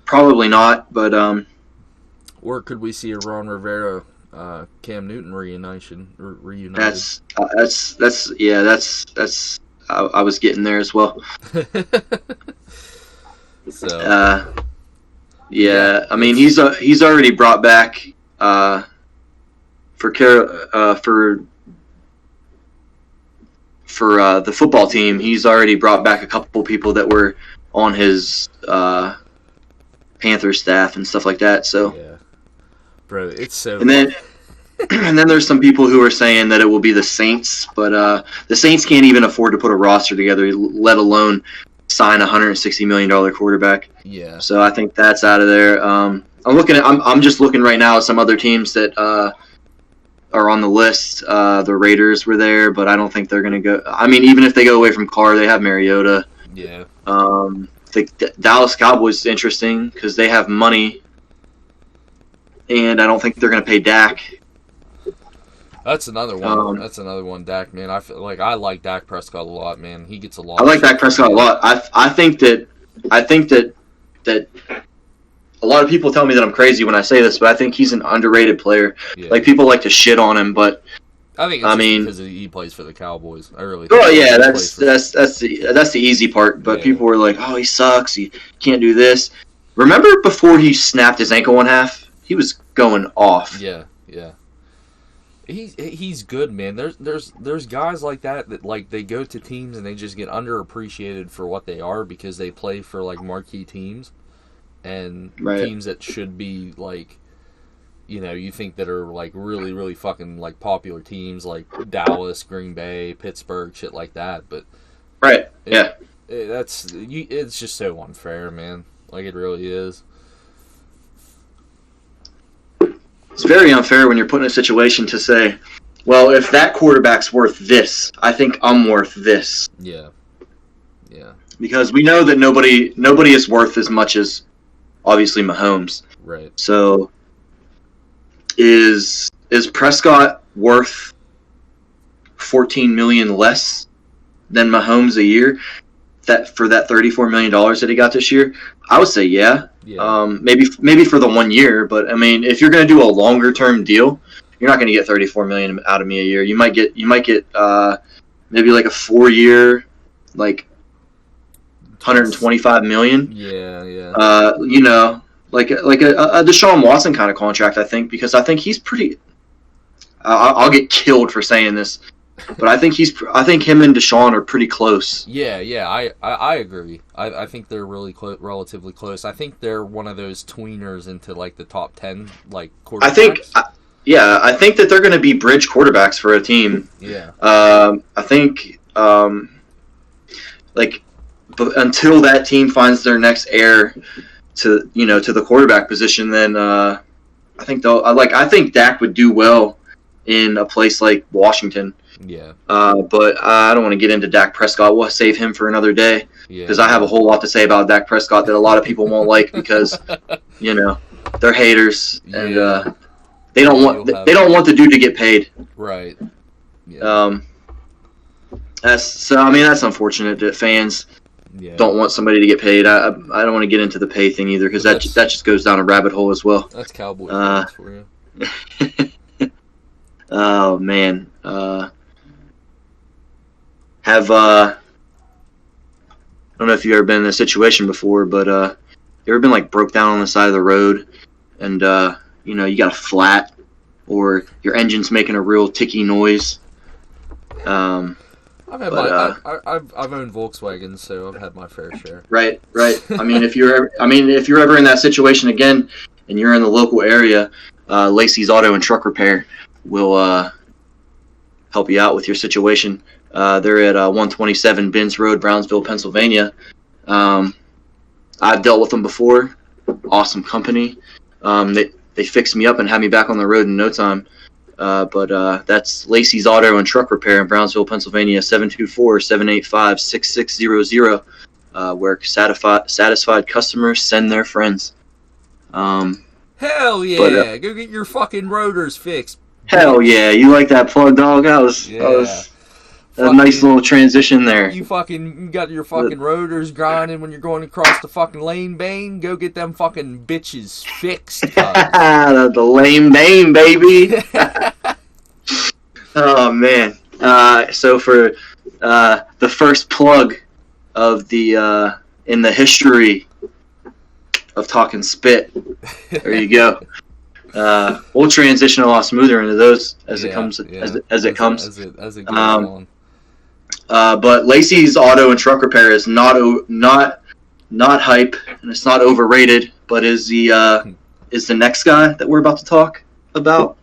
Probably not, but Or could we see a Ron Rivera, Cam Newton reunited? that's I was getting there as well. So. Yeah, I mean he's already brought back for the football team. He's already brought back a couple people that were on his Panther staff and stuff like that. So Yeah, bro, it's so. and then and then there's some people who are saying that it will be the Saints, but the Saints can't even afford to put a roster together, let alone sign a $160 million quarterback. Yeah. So I think that's out of there. I'm just looking right now at some other teams that are on the list. The Raiders were there, but I don't think they're going to go. I mean, even if they go away from Carr, they have Mariota. Yeah. The Dallas Cowboys is interesting because they have money, and I don't think they're going to pay Dak. That's another one. Dak, man. I like Dak Prescott a lot, man. He gets a lot. I like Dak Prescott a lot. I think that a lot of people tell me that I'm crazy when I say this, but I think he's an underrated player. Yeah. Like, people like to shit on him, but I think it's because he plays for the Cowboys. I really. Oh yeah, that's the easy part. But Yeah. people were like, "Oh, he sucks. He can't do this." Remember before he snapped his ankle in half? He was going off. Yeah. He's good, man. There's guys like that like they go to teams and they just get underappreciated for what they are because they play for like marquee teams and teams that should be like, you think that are like really really fucking like popular teams like Dallas, Green Bay, Pittsburgh, shit like that. But it's just so unfair, man. Like it really is. It's very unfair when you're put in a situation to say, well, if that quarterback's worth this, I think I'm worth this. Yeah. Because we know that nobody is worth as much as, obviously, Mahomes. Right. So, is Prescott worth $14 million less than Mahomes a year? For that $34 million that he got this year? I would say yeah. Maybe for the 1 year, but I mean, if you're going to do a longer term deal, you're not going to get $34 million out of me a year. You might get maybe like a 4-year, like $125 million. Yeah. Like a Deshaun Watson kind of contract, I think, because I think he's pretty. I'll get killed for saying this, but I think him and Deshaun are pretty close. Yeah, I agree. I think they're really relatively close. I think they're one of those tweeners into like the top 10 like quarterbacks. I think that they're going to be bridge quarterbacks for a team. Yeah. I think until that team finds their next heir to the quarterback position, then I think I think Dak would do well in a place like Washington. Yeah. But I don't want to get into Dak Prescott. We'll save him for another day because I have a whole lot to say about Dak Prescott that a lot of people won't like because they're haters and they don't want the dude to get paid. Right. Yeah. That's unfortunate that fans don't want somebody to get paid. I don't want to get into the pay thing either because that just goes down a rabbit hole as well. That's cowboy fans for you. Oh man. I don't know if you've ever been in this situation before, but you ever been like broke down on the side of the road and you got a flat or your engine's making a real ticky noise. I've owned Volkswagens, so I've had my fair share. Right. I mean, if you're ever in that situation again and you're in the local area, Lacey's Auto and Truck Repair will help you out with your situation. They're at 127 Binns Road, Brownsville, Pennsylvania. I've dealt with them before. Awesome company. They fixed me up and had me back on the road in no time. But that's Lacey's Auto and Truck Repair in Brownsville, Pennsylvania, 724-785-6600, where satisfied customers send their friends. Hell yeah! Go get your fucking rotors fixed. Hell yeah! You like that plug, dog? That was a nice little transition there. You got your fucking rotors grinding when you're going across the fucking lane bane. Go get them fucking bitches fixed. The lane bane, baby. Oh man. So for the first plug of the in the history of Talkin Spit, there you go. We'll transition a lot smoother into those as it comes. As it comes. As it goes on. But Lacey's Auto and Truck Repair is not hype, and it's not overrated, but is the next guy that we're about to talk about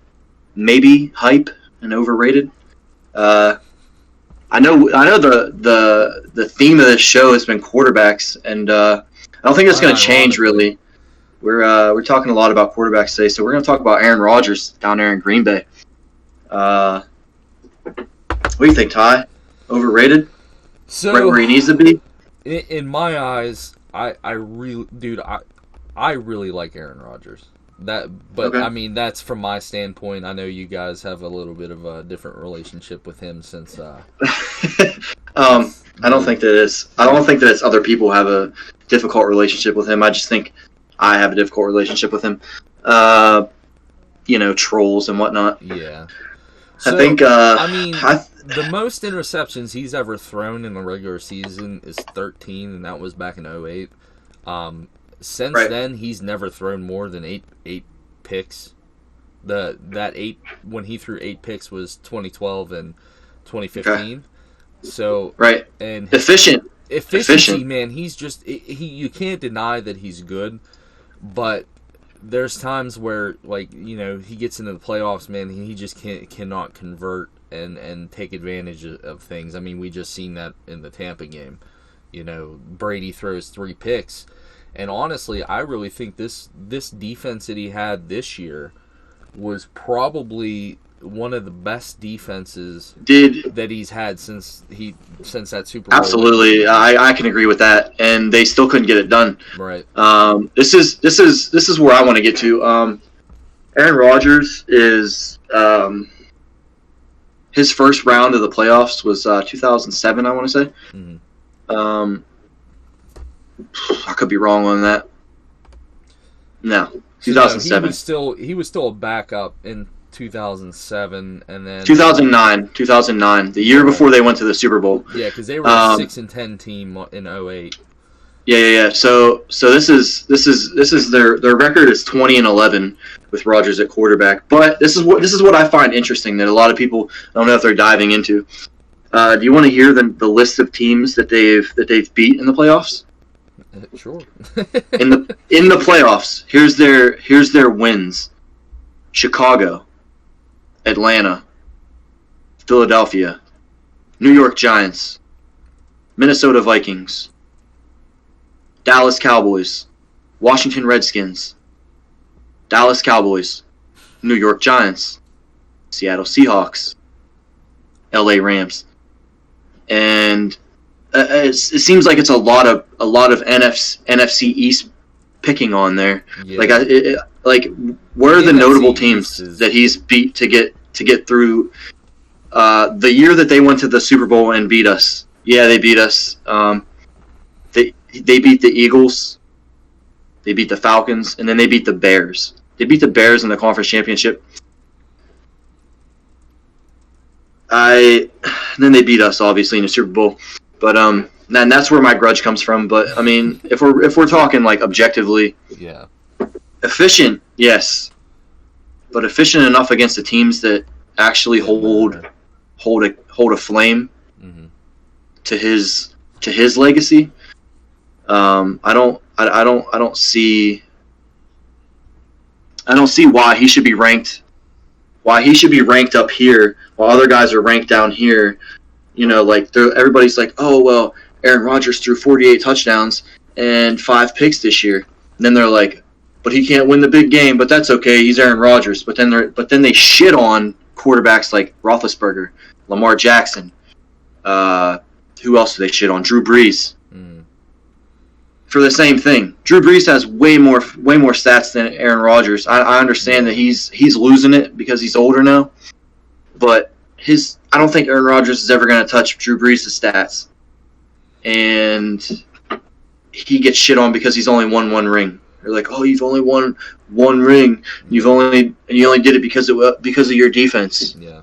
maybe hype and overrated. I know the theme of this show has been quarterbacks, and I don't think that's going to change really. We're talking a lot about quarterbacks today, so we're going to talk about Aaron Rodgers down there in Green Bay. What do you think, Ty? Overrated? So, right where he needs to be? In my eyes, I really like Aaron Rodgers. Okay. I mean, that's from my standpoint. I know you guys have a little bit of a different relationship with him since. I don't think that it's. I don't think that it's other people have a difficult relationship with him. I just think I have a difficult relationship with him. Trolls and whatnot. Yeah. So, I think. The most interceptions he's ever thrown in the regular season is 13, and that was back in 2008. Since then, he's never thrown more than eight picks. That 8 when he threw 8 picks was 2012 and 2015. Okay. So and efficiency, man. He's just you can't deny that he's good, but there's times where he gets into the playoffs, man. He just cannot convert and take advantage of things. I mean, we just seen that in the Tampa game. Brady throws 3 picks. And honestly, I really think this defense that he had this year was probably one of the best defenses that he's had since that Super Bowl. Absolutely, I can agree with that. And they still couldn't get it done. Right. This is where I want to get to. Aaron Rodgers is his first round of the playoffs was 2007. I want to say. Mm-hmm. I could be wrong on that. No, 2007. He was still a backup in 2007, and then 2009, the year before they went to the Super Bowl. Yeah, because they were a 6-10 team in 2008. Yeah. So this is their record is 20-11 with Rodgers at quarterback. But this is what I find interesting that a lot of people don't know if they're diving into. Do you want to hear the list of teams that they've beat in the playoffs? Sure. in the playoffs, here's their wins: Chicago, Atlanta, Philadelphia, New York Giants, Minnesota Vikings, Dallas Cowboys, Washington Redskins, Dallas Cowboys, New York Giants, Seattle Seahawks, LA Rams, and it seems like it's a lot of NFC East picking on there. Yeah. Where are the notable teams that he's beat to get through? The year that they went to the Super Bowl and beat us. Yeah, they beat us. They beat the Eagles. They beat the Falcons, and then they beat the Bears. They beat the Bears in the conference championship. Then they beat us obviously in the Super Bowl. But and that's where my grudge comes from. But I mean, if we're talking like objectively, yeah, efficient, yes, but efficient enough against the teams that actually hold a flame to his legacy. I don't see why he should be ranked up here while other guys are ranked down here. Everybody's like, oh, well, Aaron Rodgers threw 48 touchdowns, and 5 picks this year. And then they're like, but he can't win the big game, but that's okay. He's Aaron Rodgers. But then they shit on quarterbacks like Roethlisberger, Lamar Jackson. Who else do they shit on? Drew Brees. For the same thing. Drew Brees has way more stats than Aaron Rodgers. I understand that he's losing it because he's older now, but I don't think Aaron Rodgers is ever going to touch Drew Brees' stats. And he gets shit on because he's only won 1 ring. They're like, oh, you've only won 1 ring. You only did it because of your defense. Yeah,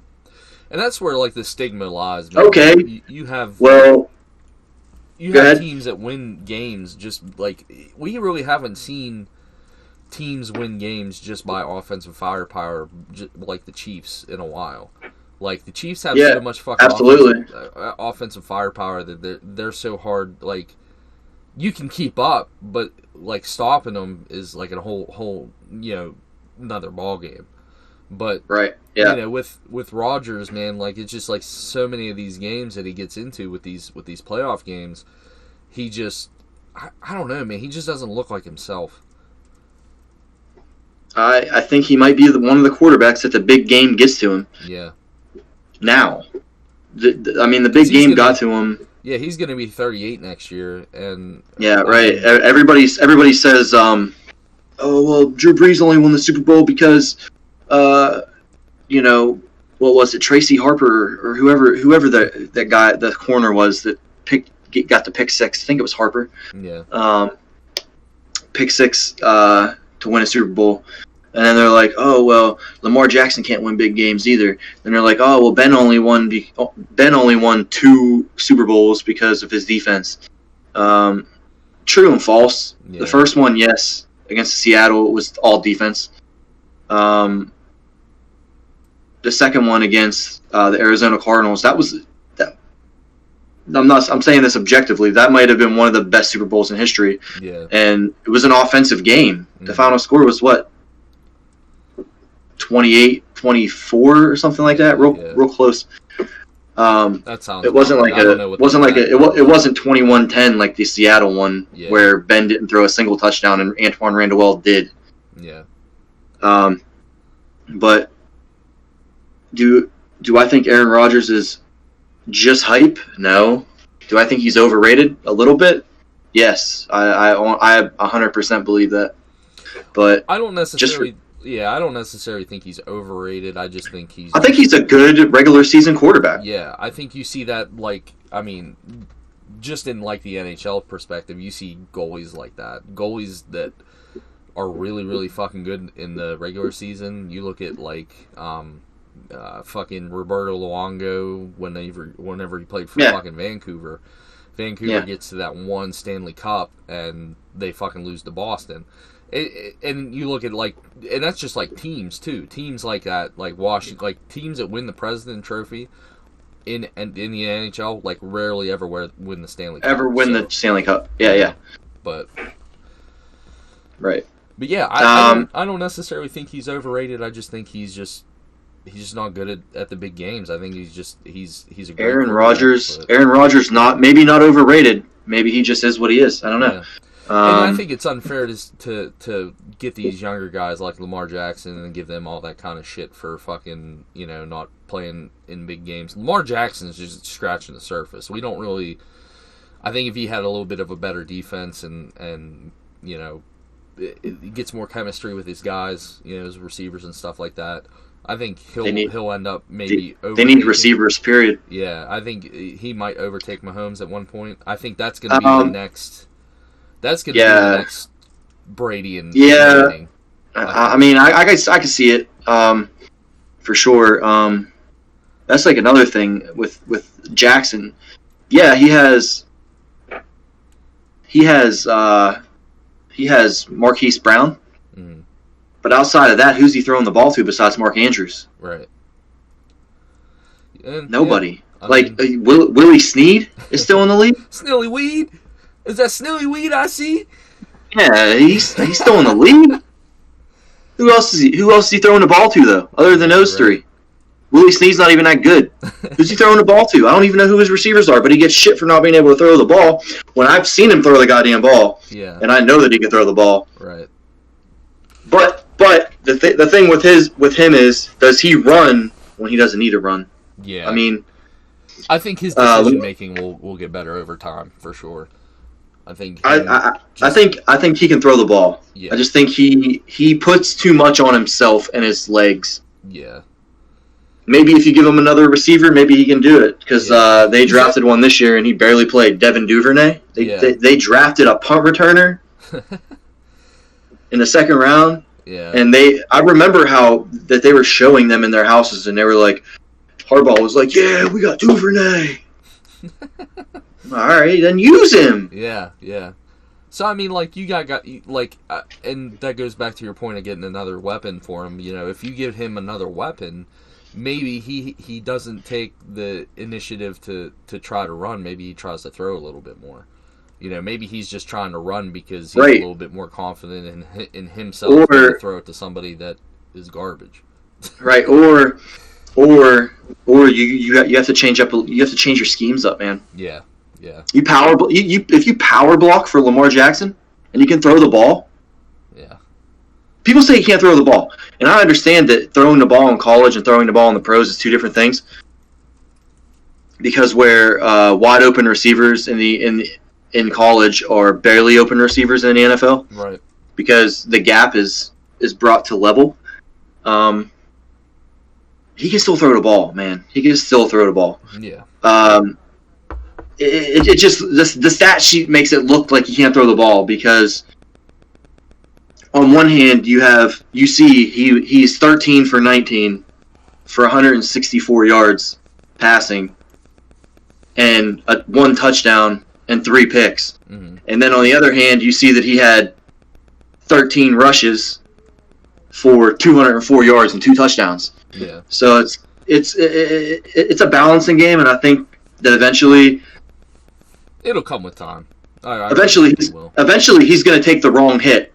and that's where like the stigma lies. Man. Okay, you have you have teams that win games just like we really haven't seen teams win games just by offensive firepower like the Chiefs in a while. Like the Chiefs have so much fucking offensive firepower that they're so hard. Like you can keep up, but like stopping them is like a whole another ball game. But with Rodgers, man, like it's just like so many of these games that he gets into with these playoff games, he just I don't know, man. He just doesn't look like himself. I think he might be one of the quarterbacks that the big game gets to him. Yeah. Now, the big game got to him. Yeah, he's going to be 38 next year, and right. Everybody says, oh well, Drew Brees only won the Super Bowl because, what was it, Tracy Harper or whoever that guy, the corner was that got the pick 6. I think it was Harper. Yeah. Pick 6 to win a Super Bowl. And then they're like, oh, well, Lamar Jackson can't win big games either. And they're like, oh, well, Ben only won 2 Super Bowls because of his defense. True and false. Yeah. The first one, yes, against Seattle, it was all defense. The second one against the Arizona Cardinals, I'm saying this objectively. That might have been one of the best Super Bowls in history. Yeah. And it was an offensive game. Mm-hmm. The final score was what? 28-24 or something like that. Real close. That sounds. It wasn't like it wasn't 21-10 like the Seattle one where Ben didn't throw a single touchdown and Antoine Randall did. Yeah. But do I think Aaron Rodgers is just hype? No. Do I think he's overrated a little bit? Yes. I 100% believe that. But I don't necessarily. I don't necessarily think he's overrated. I just think he's. I think he's a good regular season quarterback. Yeah, I think you see that. Like, I mean, just in like the NHL perspective, you see goalies like that. Goalies that are really, really fucking good in the regular season. You look at like fucking Roberto Luongo whenever he played for fucking Vancouver. Vancouver gets to that one Stanley Cup and they fucking lose to Boston. And you look at and that's just like teams too. Teams like that, like Washington, like teams that win the President Trophy in the NHL, like rarely ever win the Stanley Cup. The Stanley Cup? Yeah. But right. But yeah, I don't necessarily think he's overrated. I just think he's just not good at the big games. I think he's a great Aaron Rodgers. Aaron Rodgers maybe not overrated. Maybe he just is what he is. I don't know. Yeah. And I think it's unfair to get these younger guys like Lamar Jackson and give them all that kind of shit for fucking, not playing in big games. Lamar Jackson's just scratching the surface. We don't really... I think if he had a little bit of a better defense and it gets more chemistry with his guys, his receivers and stuff like that, I think he'll end up maybe overtaking. They need receivers, period. Yeah, I think he might overtake Mahomes at one point. I think that's going to be the next... That's going to be the next Brady and Manning. I mean, I can see it for sure. That's like another thing with Jackson. Yeah, he has Marquise Brown, but outside of that, who's he throwing the ball to besides Mark Andrews? Right. And, nobody. Willie Snead is still in the league. Snilly Weed. Is that Snilly Weed I see? Yeah, he's still in the league. Who else is he throwing the ball to though, other than those three? Willie Snead's not even that good. Who's he throwing the ball to? I don't even know who his receivers are, but he gets shit for not being able to throw the ball when I've seen him throw the goddamn ball. Yeah. And I know that he can throw the ball. Right. But the thing with him is, does he run when he doesn't need to run? Yeah. I mean, I think his decision making will get better over time for sure. I think I think he can throw the ball. Yeah. I just think he puts too much on himself and his legs. Yeah. Maybe if you give him another receiver, maybe he can do it. Because they drafted one this year and he barely played. Devin Duvernay. They drafted a punt returner in the second round. Yeah. And I remember how that they were showing them in their houses and they were like, Harbaugh was like, yeah, we got Duvernay. All right, then use him. Yeah, yeah. So I mean, like you got like, and that goes back to your point of getting another weapon for him. You know, if you give him another weapon, maybe he doesn't take the initiative to try to run. Maybe he tries to throw a little bit more. You know, maybe he's just trying to run because he's a little bit more confident in himself to throw it to somebody that is garbage. Right, or you have to change up. You have to change your schemes up, man. Yeah. Yeah. If you power block for Lamar Jackson and you can throw the ball. Yeah. People say you can't throw the ball, and I understand that throwing the ball in college and throwing the ball in the pros is two different things. Because where wide open receivers in college are barely open receivers in the NFL. Right. Because the gap is brought to level. He can still throw the ball, man. He can still throw the ball. Yeah. It just the stat sheet makes it look like he can't throw the ball because on one hand you see he's 13 for 19 for 164 yards passing and one touchdown and 3 picks. Mm-hmm. And then on the other hand you see that he had 13 rushes for 204 yards and 2 touchdowns. Yeah. So it's a balancing game, and I think that eventually it'll come with time. Eventually he's going to take the wrong hit.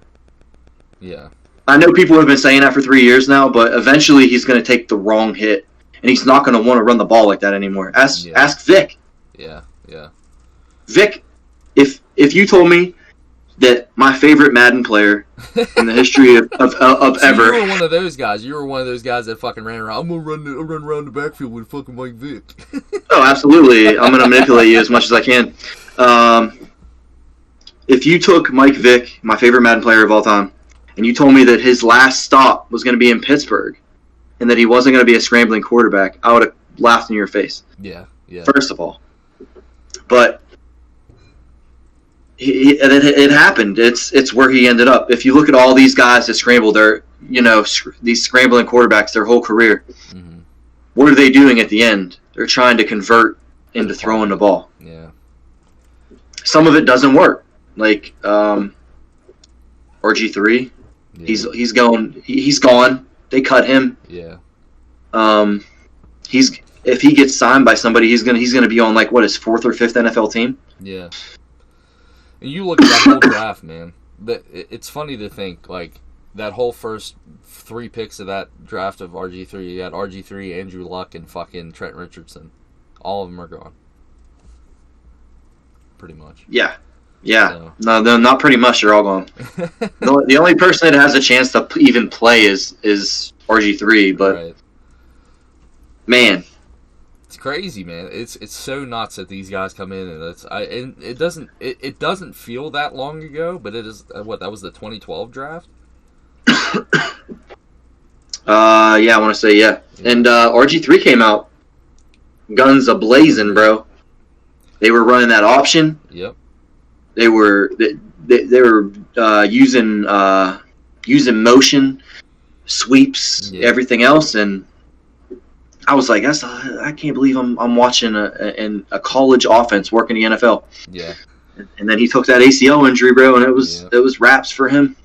Yeah. I know people have been saying that for 3 years now, but eventually he's going to take the wrong hit, and he's not going to want to run the ball like that anymore. Ask Vic. Yeah. Yeah. Vic, if you told me that my favorite Madden player in the history of so ever. You were one of those guys. You were one of those guys that fucking ran around. I'm gonna run around the backfield with fucking Mike Vick. Oh, absolutely. I'm gonna manipulate you as much as I can. If you took Mike Vick, my favorite Madden player of all time, and you told me that his last stop was gonna be in Pittsburgh, and that he wasn't gonna be a scrambling quarterback, I would have laughed in your face. Yeah. Yeah. First of all, but. It happened. It's where he ended up. If you look at all these guys that scramble, these scrambling quarterbacks their whole career. Mm-hmm. What are they doing at the end? They're trying to convert into throwing the ball. Yeah. Some of it doesn't work. Like RG3, Yeah. He's gone. They cut him. Yeah. If he gets signed by somebody, he's gonna be on like what his 4th or 5th NFL team. Yeah. And you look at that whole draft, man. It's funny to think, like, that whole first 3 picks of that draft of RG3, you had RG3, Andrew Luck, and fucking Trent Richardson. All of them are gone. Pretty much. Yeah. Yeah. So. No, not pretty much. They're all gone. The only person that has a chance to even play is RG3, but right. Man. It's crazy, man. It's so nuts that these guys come in and it doesn't feel that long ago, but it is that was the 2012 draft. Yeah, I want to say yeah. And RG3 came out guns a blazing, bro. They were running that option. Yep. They were using motion, sweeps, everything else, and I was like, I can't believe I'm watching a college offense work in the NFL. Yeah. And then he took that ACL injury, bro, and it was wraps for him.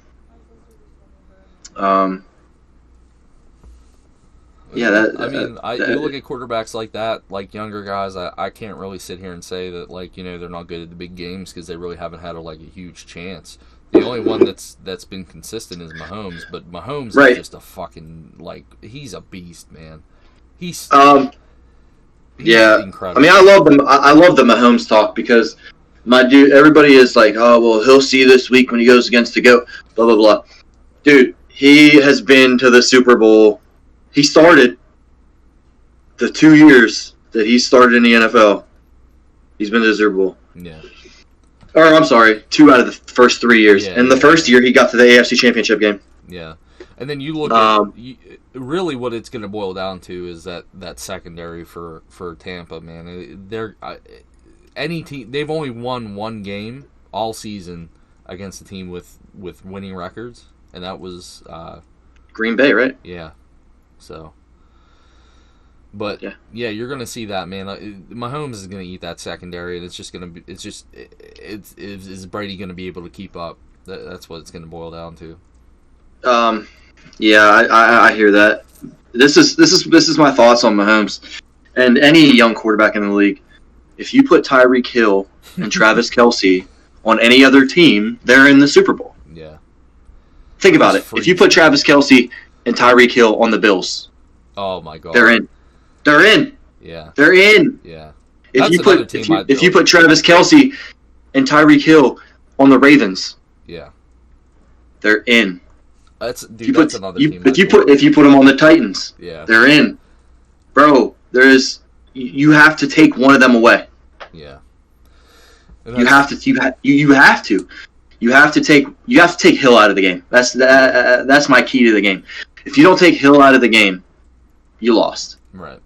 You look at quarterbacks like that, like younger guys. I can't really sit here and say that they're not good at the big games because they really haven't had a huge chance. The only one that's been consistent is Mahomes, but Mahomes is just a fucking he's a beast, man. He's Yeah, incredible. I mean, I love them. I love the Mahomes talk because my dude, everybody is like, oh well, he'll see this week when he goes against the GOAT. Blah blah blah. Dude, he has been to the Super Bowl. He started the 2 years that he started in the NFL. He's been to the Super Bowl. Yeah. Or I'm sorry, 2 out of the first 3 years. Yeah, and the first year, he got to the AFC Championship game. Yeah. And then you look at really what it's going to boil down to is that secondary for Tampa, man. They're any team. They've only won one game all season against a team with winning records, and that was Green Bay, right? Yeah. So, but yeah, you're going to see that, man. Mahomes is going to eat that secondary, and it's just going to be. It's just is Brady going to be able to keep up? That's what it's going to boil down to. Yeah, I hear that. This is my thoughts on Mahomes and any young quarterback in the league. If you put Tyreek Hill and Travis Kelce on any other team, they're in the Super Bowl. Yeah. Think about it. If you put Travis Kelce and Tyreek Hill on the Bills, oh my God, they're in. They're in. Yeah. They're in. Yeah. If you put Travis Kelce and Tyreek Hill on the Ravens, yeah, they're in. That's another team. If you put them on the Titans, yeah, they're in. Bro, you have to take one of them away. Yeah. You have to take Hill out of the game. That's my key to the game. If you don't take Hill out of the game, you lost. Right.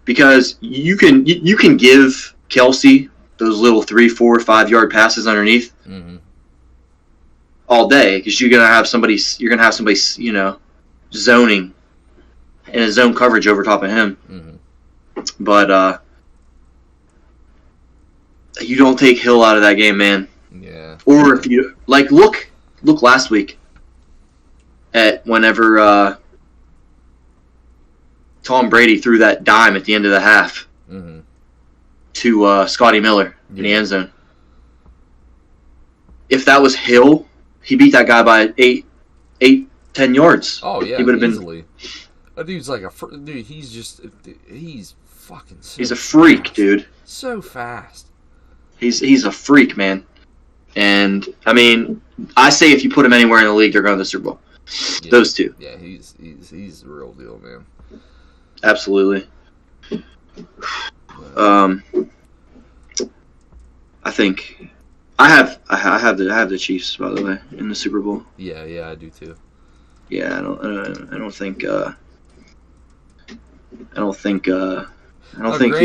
Because you can give Kelce those little 3, 4, 5 yard passes underneath. Mm-hmm. All day, because you're gonna have somebody, zoning in a zone coverage over top of him. Mm-hmm. But you don't take Hill out of that game, man. Yeah. Or if you look last week at whenever Tom Brady threw that dime at the end of the half mm-hmm. to Scotty Miller in the end zone. If that was Hill, he beat that guy by 10 yards. Oh yeah, he would have easily. That dude's like dude. He's fucking. He's a freak, fast. Dude. So fast. He's a freak, man. And I mean, I say if you put him anywhere in the league, they're going to the Super Bowl. Yeah. Those two. Yeah, he's the real deal, man. Absolutely. I think I have the Chiefs, by the way, in the Super Bowl. Yeah, I do too. Yeah, I don't think the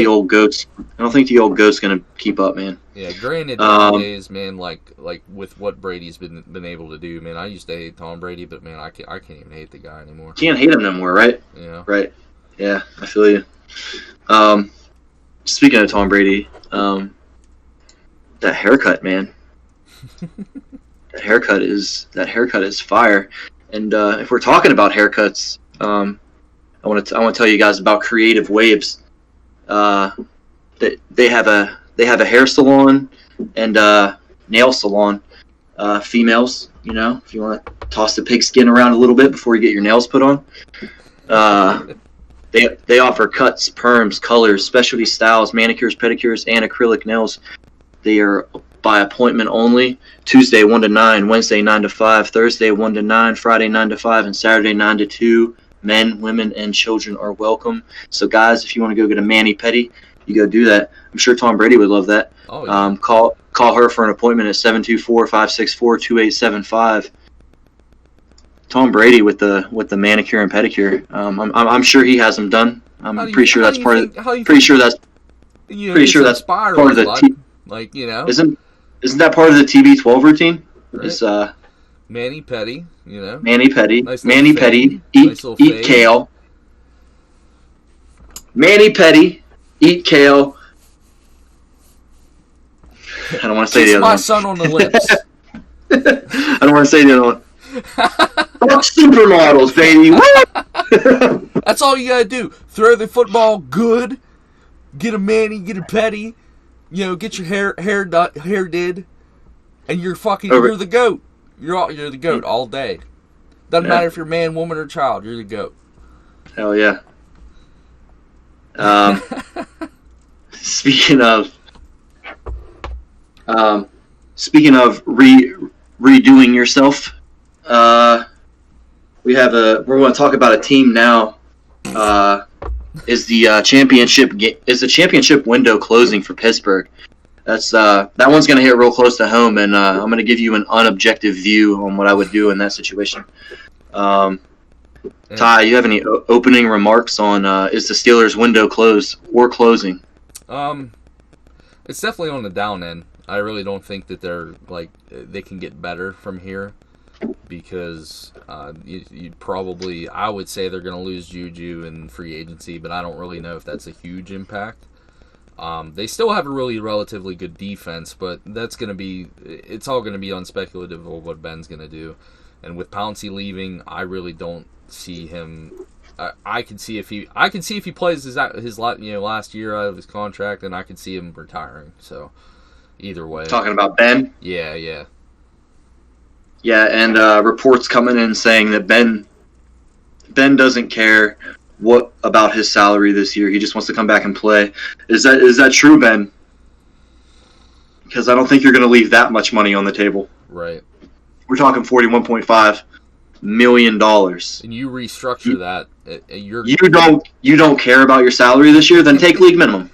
old goat's gonna keep up, man. Yeah, granted, nowadays, man, like with what Brady's been able to do, man. I used to hate Tom Brady, but man, I can't even hate the guy anymore. Can't hate him no more, right? Yeah. Right. Yeah, I feel you. Speaking of Tom Brady, that haircut, man. that haircut is fire. And if we're talking about haircuts, I want to tell you guys about Creative Waves. They have a hair salon and nail salon. Females, if you want to toss the pigskin around a little bit before you get your nails put on. They offer cuts, perms, colors, specialty styles, manicures, pedicures, and acrylic nails. They are by appointment only. Tuesday 1 to 9, Wednesday 9 to 5, Thursday 1 to 9, Friday 9 to 5, and Saturday 9 to 2. Men, women, and children are welcome. So guys, if you want to go get a mani-pedi, you go do that. I'm sure Tom Brady would love that. Oh, yeah. Call her for an appointment at 724-564-2875. Tom Brady with the manicure and pedicure. I'm sure he has them done. I'm pretty sure that's part of the like Isn't that part of the TB12 routine? Right. Is mani-pedi, mani-pedi, nice mani-pedi, nice eat kale. Mani-pedi, eat kale. I don't want to say the other one. Kiss my son on the lips. I don't want to say the other one. Fuck supermodels, baby. What? That's all you gotta do. Throw the football good. Get a mani, get a petty. Get your hair did, and you're the goat. You're the goat all day. Doesn't matter if you're man, woman, or child. You're the goat. Hell yeah. Um, speaking of, redoing yourself, we're going to talk about a team now. Is the championship window closing for Pittsburgh? That one's going to hit real close to home, and I'm going to give you an unobjective view on what I would do in that situation. Ty, you have any opening remarks on is the Steelers' window closed or closing? It's definitely on the down end. I really don't think that they can get better from here, because you probably, I would say they're going to lose Juju in free agency, but I don't really know if that's a huge impact. They still have a relatively good defense, but it's all going to be on speculative of what Ben's going to do. And with Pouncey leaving, I really don't see him. I can see if he plays his last year out of his contract, and I can see him retiring. So either way, Talking about Ben. Yeah. Yeah, and reports coming in saying that Ben doesn't care what about his salary this year. He just wants to come back and play. Is that true, Ben? Because I don't think you're going to leave that much money on the table. Right. We're talking $41.5 million. And you restructure that. You don't care about your salary this year? Then take league minimum.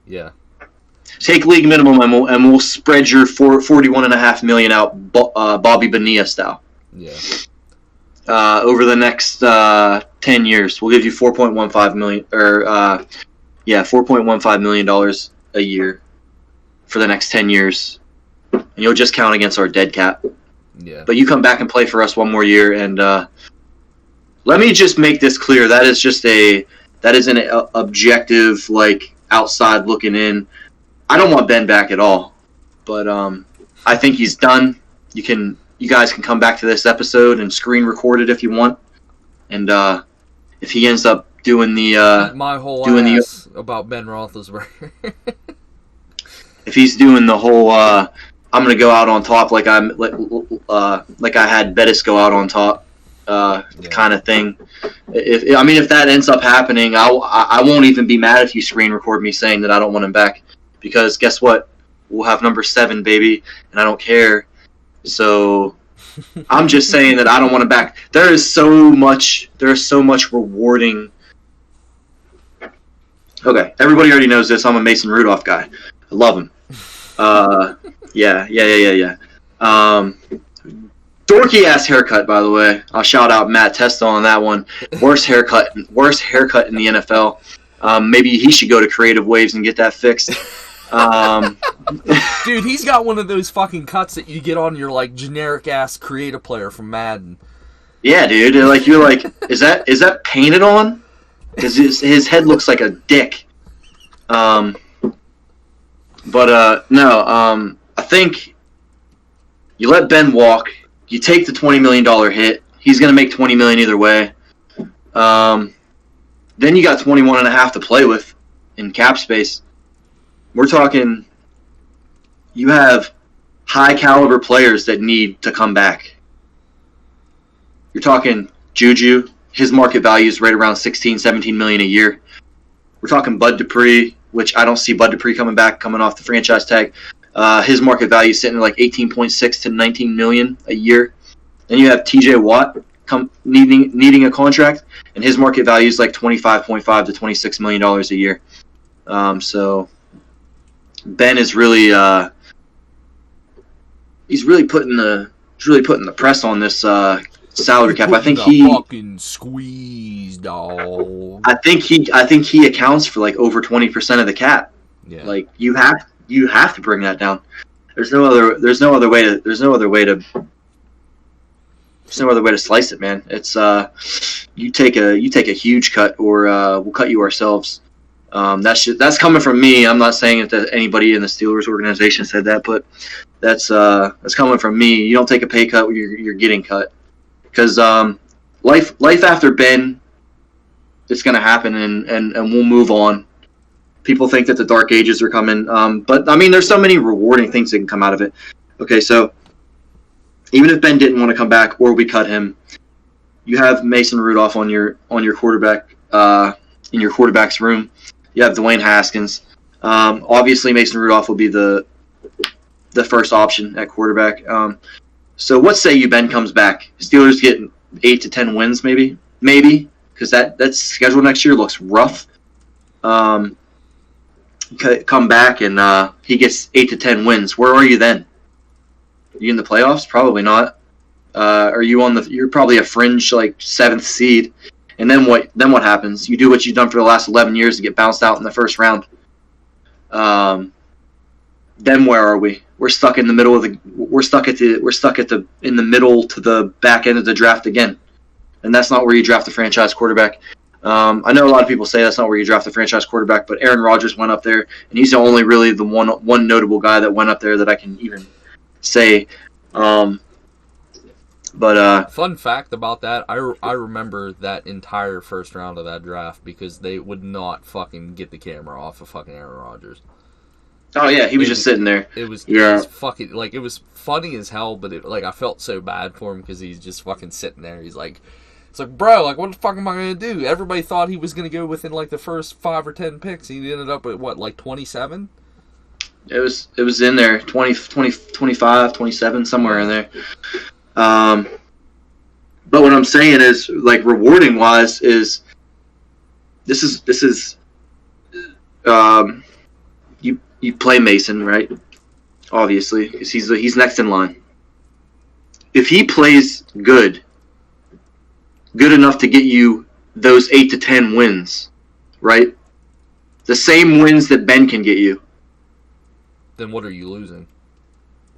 Yeah. Take league minimum, and we'll spread your $41.5 million out, Bobby Bonilla style. Yeah. Over the next 10 years, we'll give you $4.15 million, $4.15 million a year for the next 10 years, and you'll just count against our dead cap. Yeah. But you come back and play for us one more year, and let me just make this clear: that is an objective, like, outside looking in. I don't want Ben back at all, but I think he's done. You guys can come back to this episode and screen record it if you want, and if he ends up doing my whole ass about Ben Roethlisberger. If he's doing the whole I'm gonna go out on top like I had Bettis go out on top kind of thing. If that ends up happening, I won't even be mad if you screen record me saying that I don't want him back, because guess what? We'll have number 7, baby, and I don't care. So I'm just saying that I don't want him back. There is so much rewarding. Okay, everybody already knows this. I'm a Mason Rudolph guy. I love him. Yeah. Dorky ass haircut, by the way. I'll shout out Matt Testa on that one. Worst haircut in the NFL. Maybe he should go to Creative Waves and get that fixed. Dude, he's got one of those fucking cuts that you get on your like generic ass creative player from Madden. Yeah, dude. You're like, is that painted on? Because his head looks like a dick. No. I think you let Ben walk. You take the $20 million hit. He's gonna make $20 million either way. Then you got 21.5 to play with in cap space. We're talking, you have high caliber players that need to come back. You're talking Juju, his market value is right around $16-17 million a year. We're talking Bud Dupree, which I don't see Bud Dupree coming off the franchise tag. His market value is sitting at like 18.6 to 19 million a year. Then you have TJ Watt needing a contract, and his market value is like 25.5 to 26 million dollars a year. So Ben is really he's really putting the press on this salary cap. I think he fucking squeeze, dog. I think he accounts for like over 20% of the cap. Yeah. Like you have to bring that down. There's no other way to slice it, man. It's you take a huge cut, or we'll cut you ourselves. That's coming from me. I'm not saying that anybody in the Steelers organization said that, but that's coming from me. You don't take a pay cut when you're getting cut, because life after Ben, it's going to happen, and we'll move on. People think that the dark ages are coming, but I mean, there's so many rewarding things that can come out of it. Okay, so even if Ben didn't want to come back or we cut him, you have Mason Rudolph on your quarterback in your quarterback's room. You have Dwayne Haskins. Obviously, Mason Rudolph will be the first option at quarterback. So what say you, Ben comes back? Steelers get 8 to 10 wins, maybe, because that schedule next year looks rough. Come back and he gets 8 to 10 wins. Where are you then? Are you in the playoffs? Probably not. Are you You're probably a fringe like 7th seed. And then what? Then what happens? You do what you've done for the last 11 years and get bounced out in the first round. Then where are we? We're stuck in the middle of the. In the middle to the back end of the draft again, and that's not where you draft the franchise quarterback. I know a lot of people say that's not where you draft the franchise quarterback, but Aaron Rodgers went up there, and he's the only really the one notable guy that went up there that I can even say. Fun fact about that, I remember that entire first round of that draft because they would not fucking get the camera off of fucking Aaron Rodgers. Oh yeah, he was just sitting there. It was fucking like it was funny as hell, but I felt so bad for him because he's just fucking sitting there. He's like, it's like, bro, like what the fuck am I gonna do? Everybody thought he was gonna go within like the first 5 or 10 picks. He ended up at what, like 27? It was in there, 20, 25, 27, somewhere in there. But what I'm saying is, like, rewarding wise, is this is you play Mason, right? Obviously, because he's next in line. If he plays good enough to get you those 8 to 10 wins, right? The same wins that Ben can get you. Then what are you losing?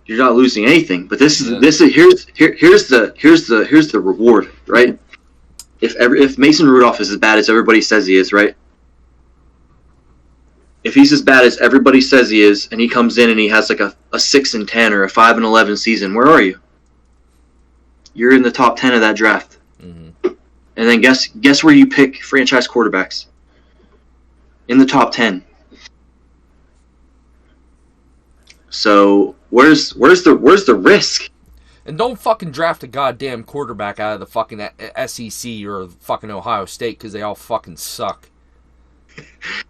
You're not losing anything. But here's the reward, right? If Mason Rudolph is as bad as everybody says he is, right? If he's as bad as everybody says he is, and he comes in and he has like a 6-10 or a 5-11 season, where are you? You're in the top 10 of that draft. Mm-hmm. And then guess where you pick franchise quarterbacks? In the top 10. So where's the risk? And don't fucking draft a goddamn quarterback out of the fucking SEC or fucking Ohio State because they all fucking suck.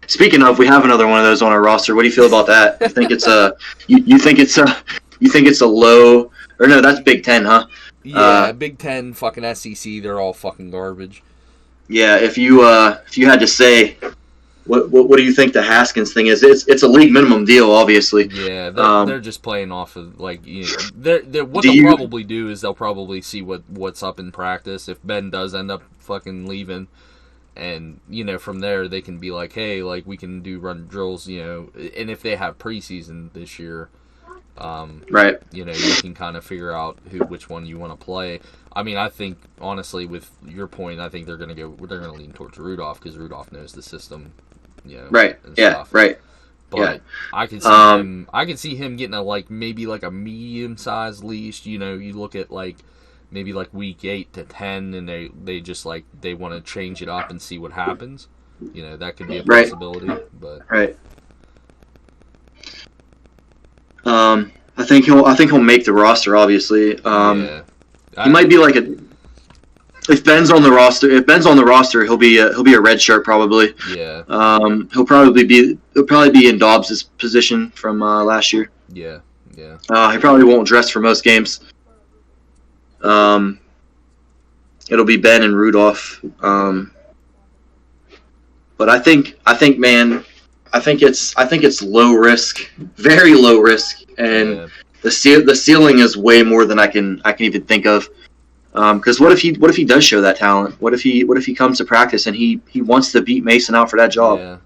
Speaking of, we have another one of those on our roster. What do you feel about that? You think it's a low, or no? That's Big Ten, huh? Yeah, Big Ten, fucking SEC. They're all fucking garbage. Yeah, if you had to say, what do you think the Haskins thing is? It's a league minimum deal, obviously. Yeah, they're just playing off of what they'll probably do is they'll probably see what's up in practice. If Ben does end up fucking leaving. And, from there, they can be like, hey, like, we can do run drills, and if they have preseason this year, right, you can kind of figure out which one you want to play. I mean, I think, honestly, with your point, I think they're going to lean towards Rudolph, because Rudolph knows the system, right, and yeah, stuff. right. But yeah. I can see him getting maybe a medium-sized leash, you look at, maybe week 8 to 10, and they just they want to change it up and see what happens. That could be a possibility. But right. I think he'll make the roster. Obviously, he might be if Ben's on the roster. If Ben's on the roster, he'll be a red shirt probably. Yeah. He'll probably be in Dobbs' position from last year. Yeah. Yeah. He probably won't dress for most games. It'll be Ben and Rudolph. But I think it's low risk, very low risk, and the ceiling is way more than I can even think of. Because what if he does show that talent? What if he comes to practice and he wants to beat Mason out for that job? Yeah.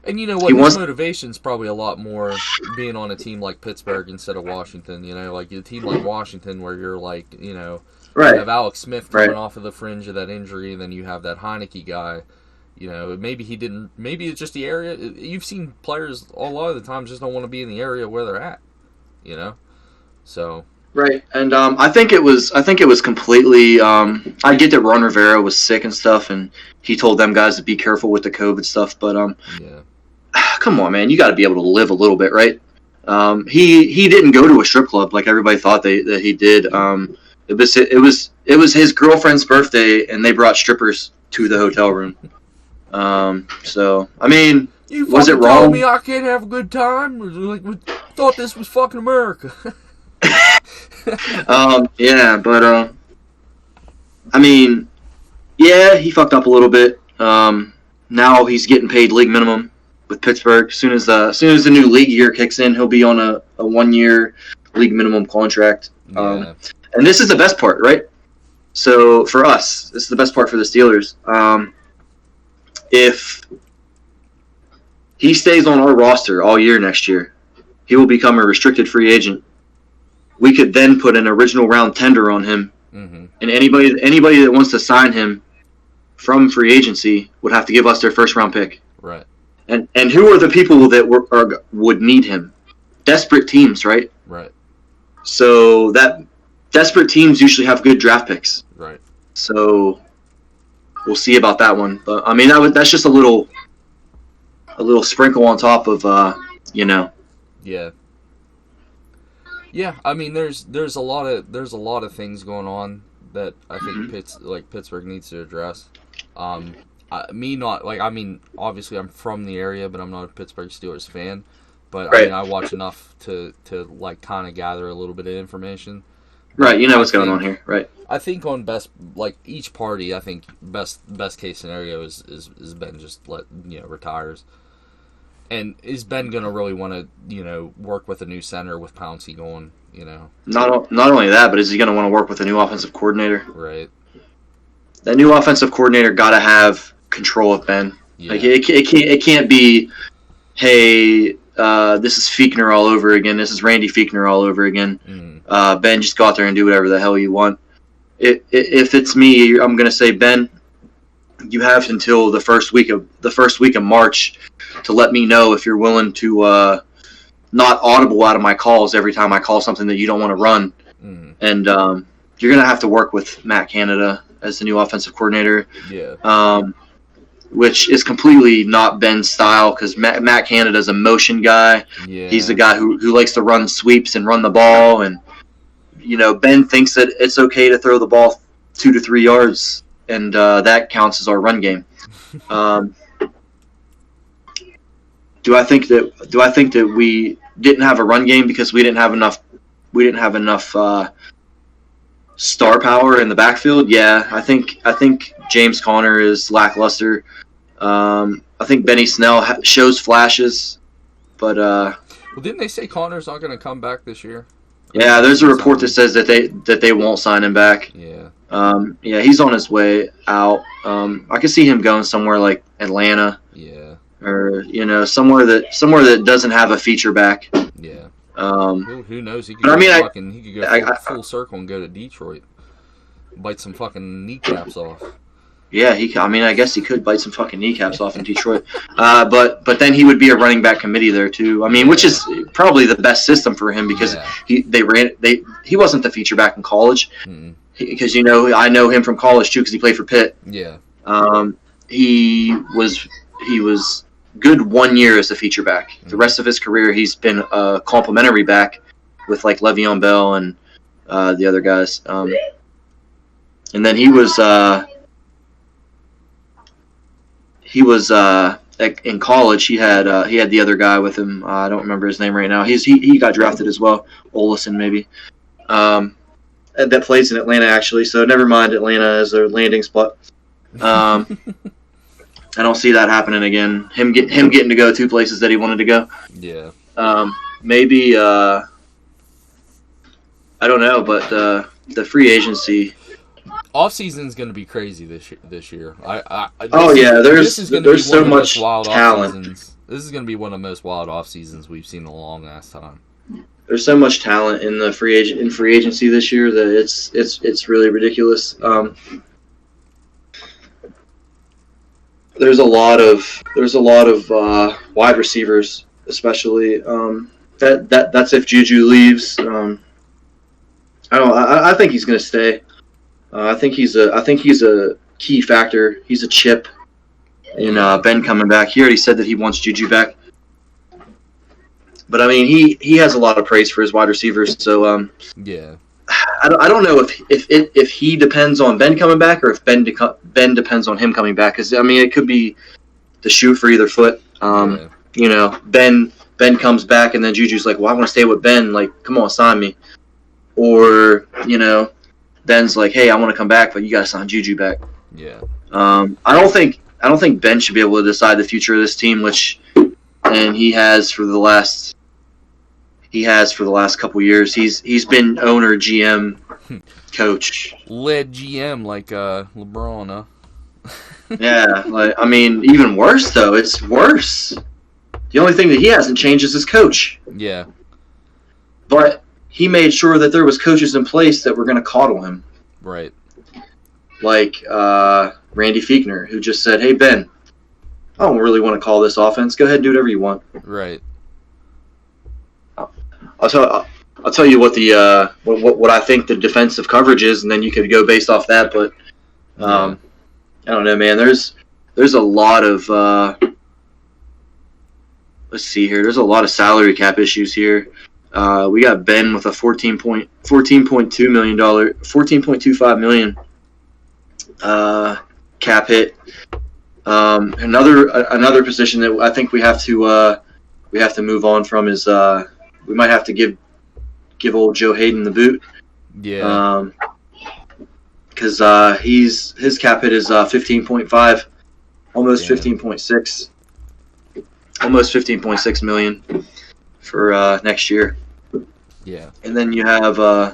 And you know what? His motivation's probably a lot more being on a team like Pittsburgh instead of Washington. Like a team like Washington where you're right. You have Alex Smith coming off of the fringe of that injury, and then you have that Heineke guy. Maybe it's just the area. You've seen players a lot of the times just don't want to be in the area where they're at. So. Right, and I think it was completely. I get that Ron Rivera was sick and stuff, and he told them guys to be careful with the COVID stuff. But come on, man, you got to be able to live a little bit, right? He didn't go to a strip club like everybody thought that he did. It was his girlfriend's birthday, and they brought strippers to the hotel room. So I mean, You was it fucking telling wrong? me I can't have a good time? Like, thought this was fucking America. Yeah, but I mean, yeah, he fucked up a little bit. Now he's getting paid league minimum with Pittsburgh. As soon as the new league year kicks in, he'll be on a 1-year league minimum contract. Yeah. And this is the best part, right? So for us, this is the best part for the Steelers. If he stays on our roster all year next year, he will become a restricted free agent. We could then put an original round tender on him, Mm-hmm. and anybody that wants to sign him from free agency would have to give us their first round pick. Right. And who are the people that would need him? Desperate teams, right? Right. So that desperate teams usually have good draft picks. Right. So we'll see about that one. But I mean, that's just a little sprinkle on top of Yeah. Yeah, I mean, there's a lot of things going on that I think Pittsburgh needs to address. Obviously I'm from the area, but I'm not a Pittsburgh Steelers fan. But Right. I mean, I watch enough to like kind of gather a little bit of information. Right, you know what's going on here, right? I think on each party, I think best case scenario is Ben just retires. And is Ben gonna really want to work with a new center with Pouncey going? Not only that, but is he going to want to work with a new offensive coordinator? Right. That new offensive coordinator got to have control of Ben. Yeah. Like it can't be, hey, this is Fiechner all over again. This is Randy Fiechner all over again. Mm. Ben, just go out there and do whatever the hell you want. If it's me, I'm going to say, Ben, you have until the first week of March to let me know if you're willing to not audible out of my calls every time I call something that you don't want to run. Mm. And you're going to have to work with Matt Canada as the new offensive coordinator. Yeah. Which is completely not Ben's style because Matt Canada's a motion guy. Yeah. He's the guy who likes to run sweeps and run the ball. And, Ben thinks that it's okay to throw the ball 2 to 3 yards, and that counts as our run game. Do I think that we didn't have a run game because we didn't have enough star power in the backfield? Yeah, I think James Conner is lackluster. I think Benny Snell shows flashes, but well, didn't they say Connor's not going to come back this year? yeah, there's a report that says that they won't sign him back. Yeah. Yeah, he's on his way out. I could see him going somewhere like Atlanta. Yeah. Or somewhere that doesn't have a feature back. Yeah. Um, Who knows? He could but he could go full circle and go to Detroit, bite some fucking kneecaps off. yeah, I guess he could bite some fucking kneecaps off in Detroit. But then he would be a running back committee there too. I mean, which is probably the best system for him because he wasn't the feature back in college. Mm. Because I know him from college too because he played for Pitt. Yeah. He was good 1 year as a feature back. The rest of his career, he's been a complimentary back with like Le'Veon Bell and the other guys. And then he was in college. He had the other guy with him. I don't remember his name right now. He got drafted as well. Olesen maybe. That plays in Atlanta actually. So never mind Atlanta as their landing spot. I don't see that happening again. Him getting to go 2 places that he wanted to go. Yeah. Maybe I don't know, but the free agency Off season's going to be crazy this year. There's so much talent. This is going to be one of the most wild off seasons we've seen in a long ass time. There's so much talent in the free agency this year that it's really ridiculous. There's a lot of wide receivers, especially. That's if Juju leaves. I think he's going to stay. I think he's a key factor. He's a chip in Ben coming back. He already said that he wants Juju back. But I mean, he has a lot of praise for his wide receivers. So yeah. I don't know if he depends on Ben coming back or if Ben depends on him coming back. Because I mean, it could be the shoe for either foot. Yeah. You know, Ben comes back, and then Juju's like, well, I want to stay with Ben. Like, come on, sign me. Or, you know, Ben's like, hey, I want to come back, but you got to sign Juju back. Yeah. I don't think Ben should be able to decide the future of this team, and he has for the last couple years. He's been owner, GM, coach. Led GM like LeBron, huh? Yeah, like, I mean, even worse though. It's worse. The only thing that he hasn't changed is his coach. Yeah. But he made sure that there was coaches in place that were going to coddle him. Right. Like Randy Fiechner, who just said, "Hey Ben, I don't really want to call this offense. Go ahead and do whatever you want." Right. I'll tell you what the what I think the defensive coverage is, and then you could go based off that. But I don't know, man. There's a lot of let's see here. There's a lot of salary cap issues here. We got Ben with a $14.25 million cap hit. Another position that I think we have to move on from is we might have to give old Joe Hayden the boot. Yeah. Because his cap hit is 15.5, almost 15.6, almost 15.6 million for next year. Yeah. And then you have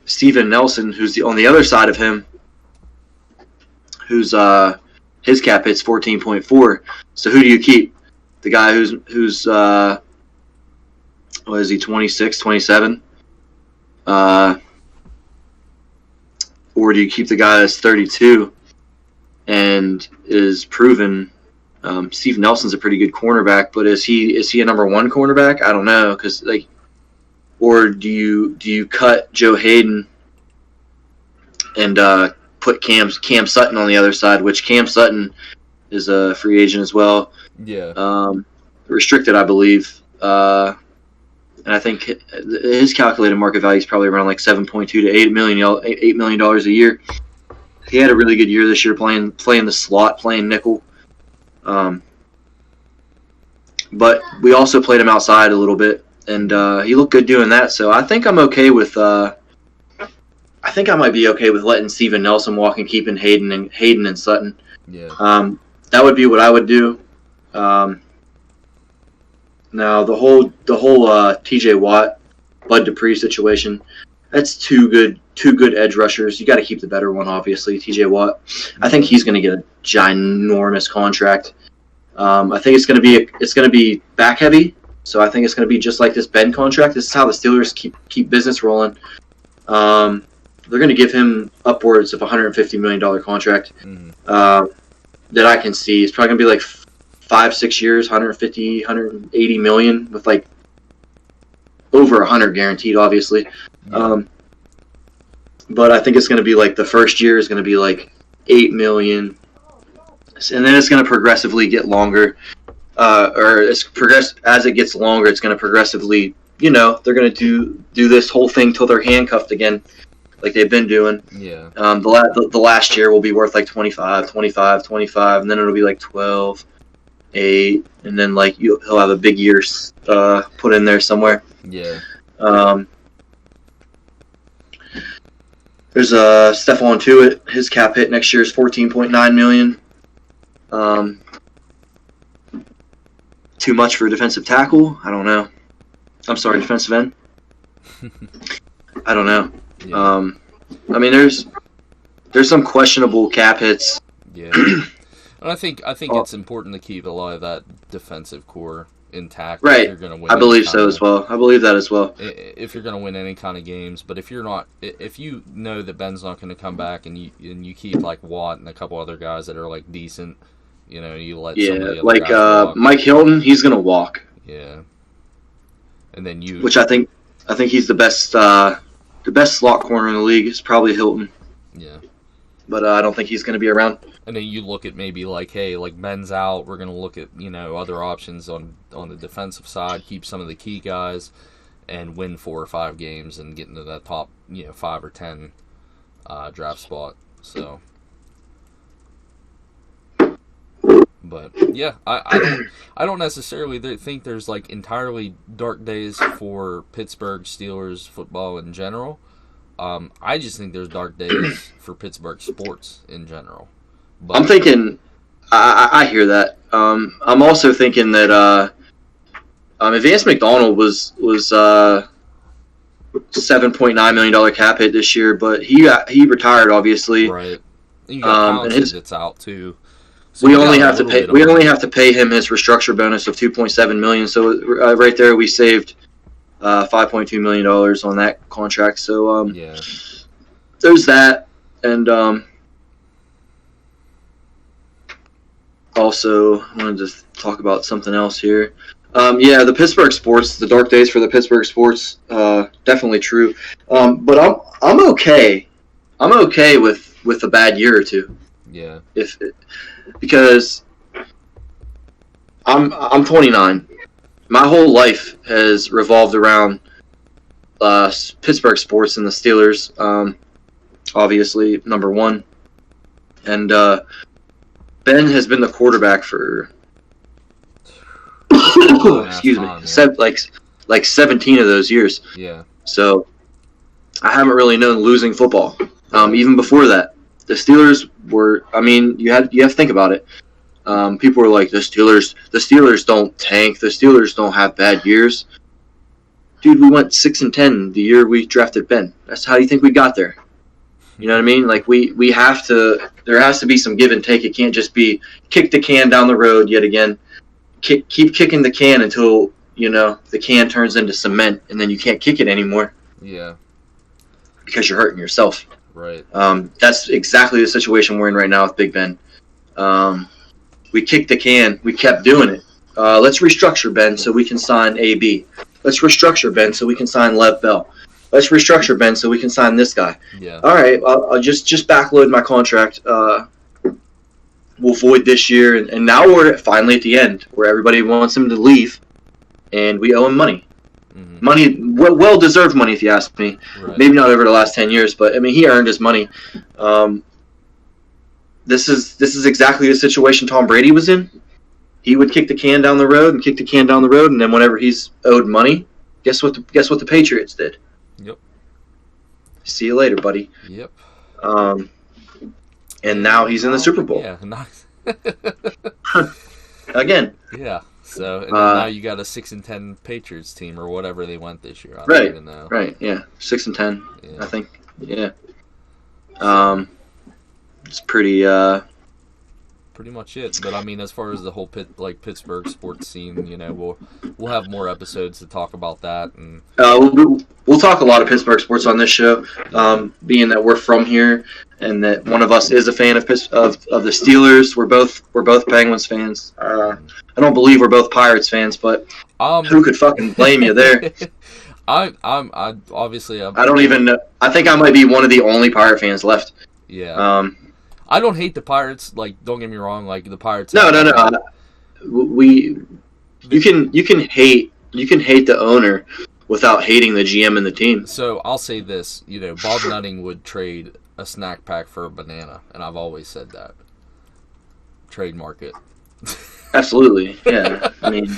Steven Nelson, who's on the other side of him, who's his cap hit's 14.4. So who do you keep? The guy who's what is he, 26, 27? Or do you keep the guy that's 32 and is proven? Steve Nelson's a pretty good cornerback, but is he a number one cornerback? I don't know, because like, or do you cut Joe Hayden and put Cam Sutton on the other side, which Cam Sutton is a free agent as well. Yeah. Restricted, I believe. And I think his calculated market value is probably around like $7.2 to $8 million a year. He had a really good year this year playing the slot, playing nickel. But we also played him outside a little bit, and he looked good doing that. So I think I'm okay with. I think I might be okay with letting Steven Nelson walk and keeping Hayden and Sutton. Yeah. That would be what I would do. Now the whole T.J. Watt, Bud Dupree situation, that's two good edge rushers. You got to keep the better one, obviously. T.J. Watt. I think he's going to get a ginormous contract. I think it's going to be back heavy. So I think it's going to be just like this Ben contract. This is how the Steelers keep business rolling. They're going to give him upwards of $150 million contract. That I can see. It's probably going to be like 5-6 years, 150, 180 million, with like over 100 guaranteed, obviously. Yeah. But I think it's going to be like the first year is going to be like 8 million, and then it's going to progressively get longer. As it gets longer, it's going to progressively. You know, they're going to do this whole thing till they're handcuffed again, like they've been doing. Yeah. The last year will be worth like 25, and then it'll be like 12. 8, and then like he'll have a big year put in there somewhere. Yeah. There's Stephon Tuitt. His cap hit next year is $14.9 million. Too much for a defensive tackle? I don't know. I'm sorry, defensive end. I don't know. Yeah. I mean, there's some questionable cap hits. Yeah. And I think it's important to keep a lot of that defensive core intact. Right. If you're gonna win I believe so as well. I believe that as well. If you're going to win any kind of games, but if you're not, if you know that Ben's not going to come back, and you keep like Watt and a couple other guys that are like decent, you know, you let some of the other like guys walk. Mike Hilton, he's gonna walk. Yeah. And then which I think he's the best slot corner in the league is probably Hilton. Yeah. But I don't think he's going to be around. And then you look at maybe like, hey, like Ben's out, we're going to look at, you know, other options on the defensive side, keep some of the key guys, and win 4 or 5 games and get into that top, you know, 5 or 10 draft spot. So, But yeah, I don't necessarily think there's like entirely dark days for Pittsburgh Steelers football in general. I just think there's dark days for Pittsburgh sports in general. But I'm thinking, I hear that. I'm also thinking that if Vance McDonald was $7.9 million cap hit this year, but he retired obviously. right, you got And Pouncey that's out too. So we you got only a have to little pay. bit of We money. only have to pay him his restructure bonus of $2.7 million. So right there, we saved $5.2 million on that contract. So Yeah, there's that, and also I wanted to talk about something else here. Yeah, the Pittsburgh sports, the dark days for the Pittsburgh sports, definitely true. But I'm okay. I'm okay with a bad year or two. yeah, Because I'm 29. My whole life has revolved around Pittsburgh sports and the Steelers. Obviously, number one, and Ben has been the quarterback for excuse me, like 17 of those years. yeah, So I haven't really known losing football. Even before that, the Steelers were. I mean, you have to think about it. People were like, the Steelers don't tank. The Steelers don't have bad years. Dude, we went 6-10 the year we drafted Ben. That's how you think we got there. You know what I mean? Like we have to. There has to be some give and take. It can't just be kick the can down the road yet again. Keep kicking the can until the can turns into cement, and then you can't kick it anymore yeah, because you're hurting yourself. right, That's exactly the situation we're in right now with Big Ben. We kicked the can. We kept doing it. Let's restructure Ben so we can sign AB. Let's restructure Ben so we can sign Lev Bell. Let's restructure Ben so we can sign this guy. yeah, All right, I'll just backload my contract. We'll void this year, and now we're finally at the end where everybody wants him to leave, and we owe him money. mhm, Money, well-deserved money, if you ask me. right, Maybe not over the last 10 years, but I mean, he earned his money. This is exactly the situation Tom Brady was in. He would kick the can down the road and kick the can down the road, and then whenever he's owed money, guess what the Patriots did? Yep. See you later, buddy. yep. And now he's in the Super Bowl Yeah, nice. again. Yeah. So and then now you got a 6-10 Patriots team or whatever they went this year. I don't Right. even know. Right? Yeah, 6-10. Yeah. I think. Yeah. It's pretty. Pretty much it. But I mean, as far as the whole Pittsburgh sports scene, we'll have more episodes to talk about that. And We'll talk a lot of Pittsburgh sports on this show, being that we're from here and that one of us is a fan of the Steelers. We're both Penguins fans. I don't believe we're both Pirates fans, but who could fucking blame you there? I obviously I don't even know. I think I might be one of the only Pirate fans left. Yeah. I don't hate the Pirates. Like, don't get me wrong. Like the Pirates. No. You can hate the owner without hating the GM and the team. So I'll say this. Bob Nutting would trade a snack pack for a banana, and I've always said that. Trademark it. Absolutely. Yeah. I mean,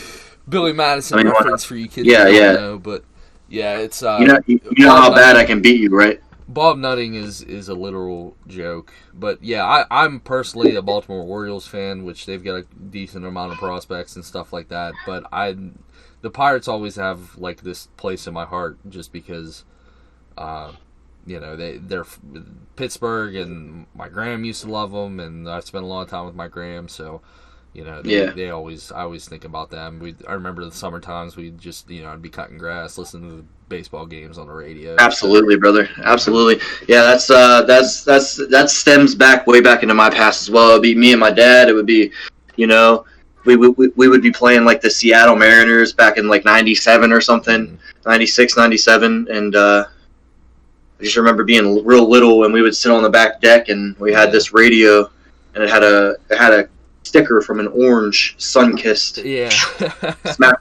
Billy Madison reference for you kids. Yeah, That yeah. don't know, but yeah, it's you know how bad I can beat you, right? Bob Nutting is a literal joke. But yeah, I'm personally a Baltimore Orioles fan, which they've got a decent amount of prospects and stuff like that. But the Pirates always have like this place in my heart just because, they're Pittsburgh, and my gram used to love them, and I spent a lot of time with my gram, so. I always think about them. I remember the summer times we'd just, I'd be cutting grass, listening to the baseball games on the radio. Absolutely, brother. Absolutely. Yeah, that stems way back into my past as well. It'd be me and my dad. It would be, we would be playing like the Seattle Mariners back in like 97 or something, 96, 97. And I just remember being real little, and we would sit on the back deck, and we had this radio, and it had a sticker from an orange sun-kissed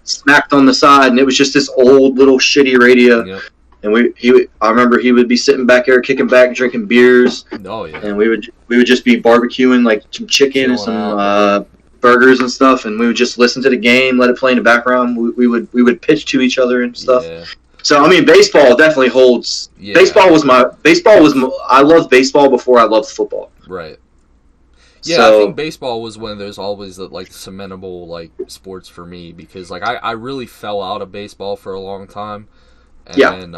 smacked on the side, and it was just this old little shitty radio. Yep. And I remember he would be sitting back there kicking back and drinking beers. Oh yeah. And we would just be barbecuing like some chicken and some burgers and stuff, and we would just listen to the game, let it play in the background. We would pitch to each other and stuff. Yeah. So I mean, baseball definitely holds. Yeah. Baseball was I loved baseball before I loved football. Right. Yeah, So, I think baseball was one of those always that like cementable like sports for me because like I really fell out of baseball for a long time, and Yeah. then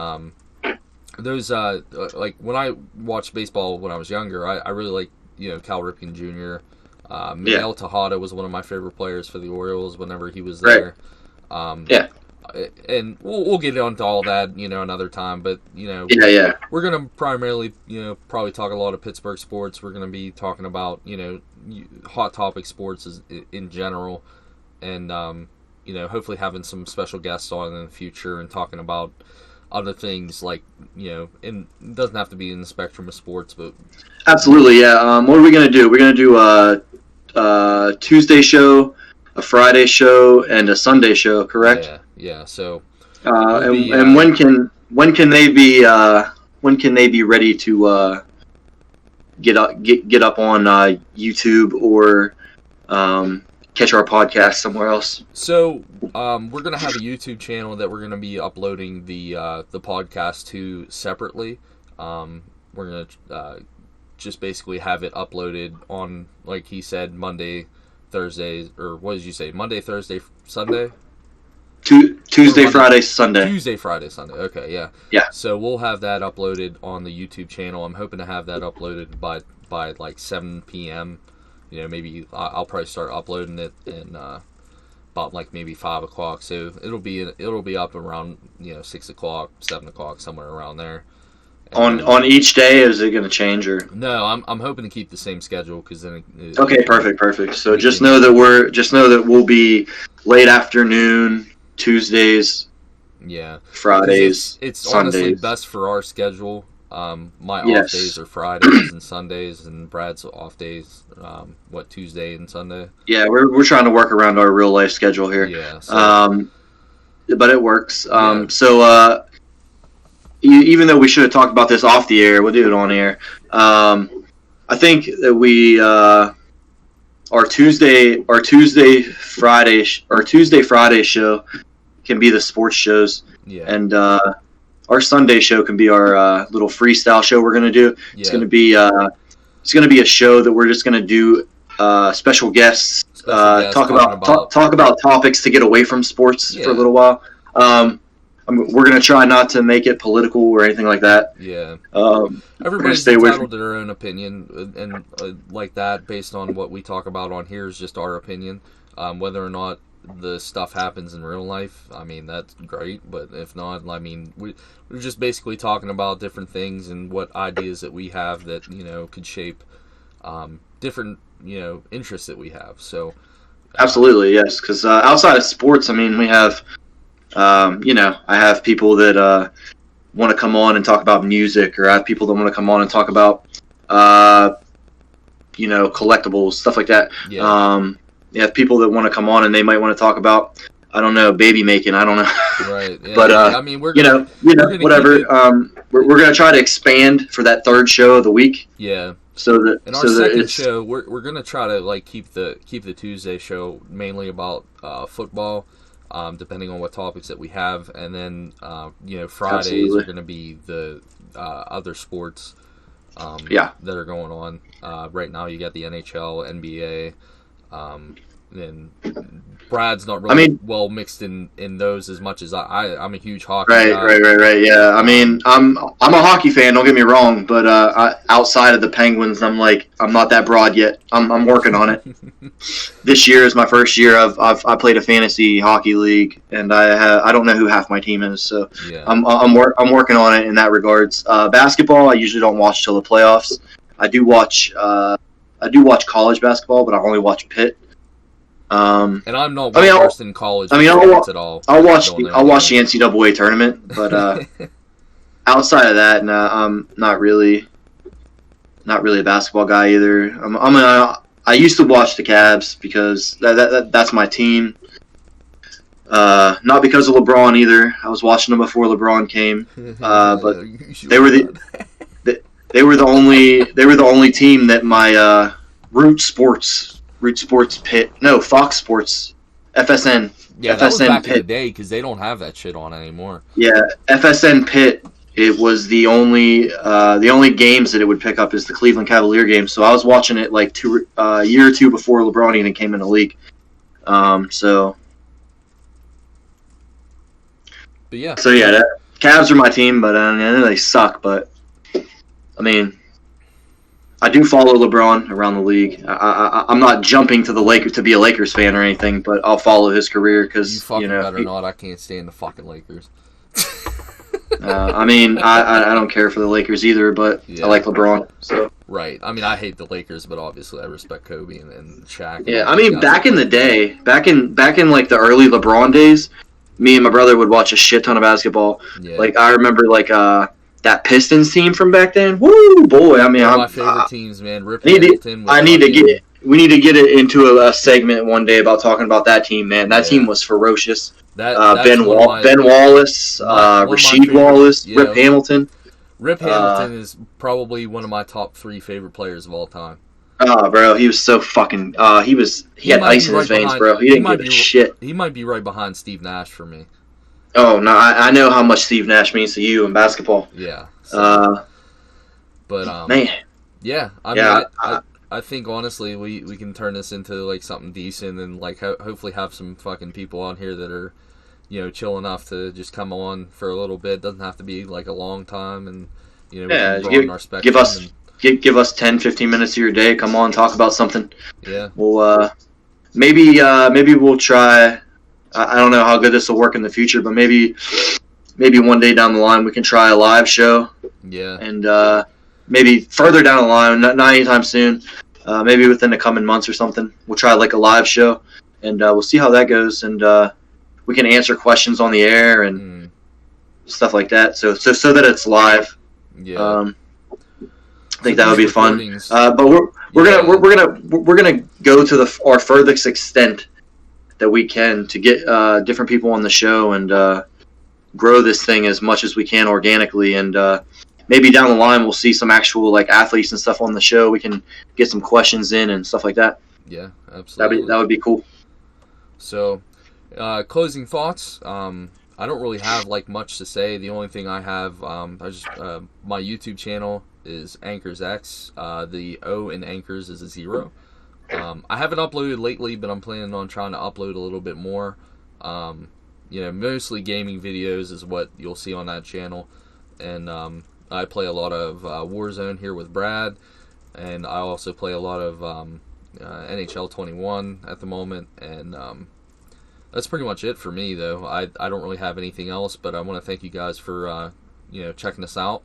those like when I watched baseball when I was younger, I really liked Cal Ripken Jr. Miguel Tejada was one of my favorite players for the Orioles whenever he was there. Yeah. And we'll get into all that another time, but Yeah. we're going to primarily, probably talk a lot of Pittsburgh sports. We're going to be talking about, hot topic sports in general. And, hopefully having some special guests on in the future and talking about other things like, and it doesn't have to be in the spectrum of sports, but... Absolutely, yeah. What are we going to do? We're going to do a Tuesday show, a Friday show, and a Sunday show, correct? Yeah. So... and when can they be ready to get up on YouTube or catch our podcast somewhere else? So we're gonna have a YouTube channel that we're gonna be uploading the podcast to separately. We're gonna just basically have it uploaded on, like he said, Monday, Thursday, or what did you say? Monday, Thursday, Sunday. Tuesday, Friday, Sunday. Tuesday, Friday, Sunday. Okay, yeah. Yeah. So we'll have that uploaded on the YouTube channel. I'm hoping to have that uploaded by like 7 p.m. Maybe I'll probably start uploading it in about like maybe 5 o'clock. So it'll be up around 6 o'clock, 7 o'clock, somewhere around there. On each day, is it going to change or? No, I'm hoping to keep the same schedule because then. Okay, perfect. So just know that we'll be late afternoon Tuesdays. Yeah. Fridays. It's Sundays. honestly best for our schedule. My off days are Fridays and Sundays, and Brad's off days, Tuesday and Sunday. Yeah, we're trying to work around our real life schedule here. Yeah. So. But it works. Yeah. So even though we should have talked about this off the air, we'll do it on air. I think that we our Tuesday Friday show can be the sports shows. Yeah. And our Sunday show can be our little freestyle show we're gonna do. Yeah. It's gonna be a show that we're just gonna do special guests, talk about topics to get away from sports for a little while. We're gonna try not to make it political or anything like that. Yeah. Everybody's entitled to their own opinion, and like that, based on what we talk about on here, is just our opinion. Whether or not the stuff happens in real life, I mean, that's great. But if not, I mean, we're just basically talking about different things and what ideas that we have that could shape different interests that we have. So absolutely, yes. Because outside of sports, I mean, we have. I have people that want to come on and talk about music, or I have people that want to come on and talk about, collectibles, stuff like that. Yeah. You have people that want to come on and they might want to talk about, I don't know, baby making. I don't know. Right. Yeah. But I mean, we're whatever. We're gonna try to expand for that third show of the week. Yeah. So that in our second show, we're gonna try to like keep the Tuesday show mainly about football. Depending on what topics that we have, and then Fridays Absolutely. are going to be the other sports that are going on. Right now, you got the NHL, NBA, and Brad's not really well mixed in those as much as I'm a huge hockey guy. Right. Yeah, I mean, I'm a hockey fan. Don't get me wrong, but outside of the Penguins, I'm not that broad yet. I'm working on it. This year is my first year. I played a fantasy hockey league, and I don't know who half my team is. So yeah. I'm working on it in that regards. Basketball, I usually don't watch till the playoffs. I do watch college basketball, but I only watch Pitt. And I'm not versed in college sports at all. I'll watch the NCAA tournament, but outside of that, no, I'm not really a basketball guy either. I used to watch the Cavs because that's my team. Not because of LeBron either. I was watching them before LeBron came, but they were the only team that my root sports Root Sports Pitt. No, Fox Sports. FSN. Yeah, that was FSN back in the Pitt. day because they don't have that shit on anymore. Yeah, FSN Pitt. It was the only games that it would pick up is the Cleveland Cavalier games. So I was watching it like a year or two before LeBron even came in the league. So yeah, Cavs are my team, but I know they suck. But I mean, I do follow LeBron around the league. I'm not jumping to the Lakers to be a Lakers fan or anything, but I'll follow his career because you fucking better not. I can't stand the fucking Lakers. I mean, I don't care for the Lakers either, but Yeah. I like LeBron. So Right. I mean, I hate the Lakers, but obviously I respect Kobe and Shaq. And yeah, all I those mean, guys. back in the day, back in like the early LeBron days, me and my brother would watch a shit ton of basketball. Yeah. Like I remember like that Pistons team from back then. Woo, boy! I mean, One of my favorite teams, man. Rip we need Hamilton. we need to get it into a segment one day about talking about that team, man. That team was ferocious. That's Ben Wallace, one of my Rasheed favorite- Wallace, yeah. Rip Hamilton. Rip Hamilton is probably one of my top 3 favorite players of all time. Oh, bro, he was so fucking. He had might ice be in his right veins, behind- bro. He he didn't might give a be- shit. He might be right behind Steve Nash for me. Oh no, I know how much Steve Nash means to you in basketball. Yeah. So, but Man, yeah. I Yeah, mean, I think honestly we can turn this into like something decent and like hopefully have some fucking people on here that are, chill enough to just come on for a little bit. Doesn't have to be like a long time, and we can broaden our spectrum. give us 10, 15 minutes of your day. Come on, talk about something. Yeah. Well, maybe we'll try. I don't know how good this will work in the future, but maybe one day down the line we can try a live show. Yeah. And maybe further down the line, not anytime soon. Maybe within the coming months or something, we'll try like a live show, and we'll see how that goes. And we can answer questions on the air and stuff like that. So that it's live. Yeah. I think that would be fun. Recordings. But we're gonna go to our furthest extent that we can to get different people on the show and grow this thing as much as we can organically. And maybe down the line we'll see some actual like athletes and stuff on the show. We can get some questions in and stuff like that. Yeah, absolutely. That would be cool. So, closing thoughts. I don't really have like much to say. The only thing I have, my YouTube channel is Anchors X. The O in Anchors is a 0. I haven't uploaded lately, but I'm planning on trying to upload a little bit more. Mostly gaming videos is what you'll see on that channel, and I play a lot of Warzone here with Brad, and I also play a lot of NHL 21 at the moment, and that's pretty much it for me, though. I don't really have anything else, but I want to thank you guys for checking us out.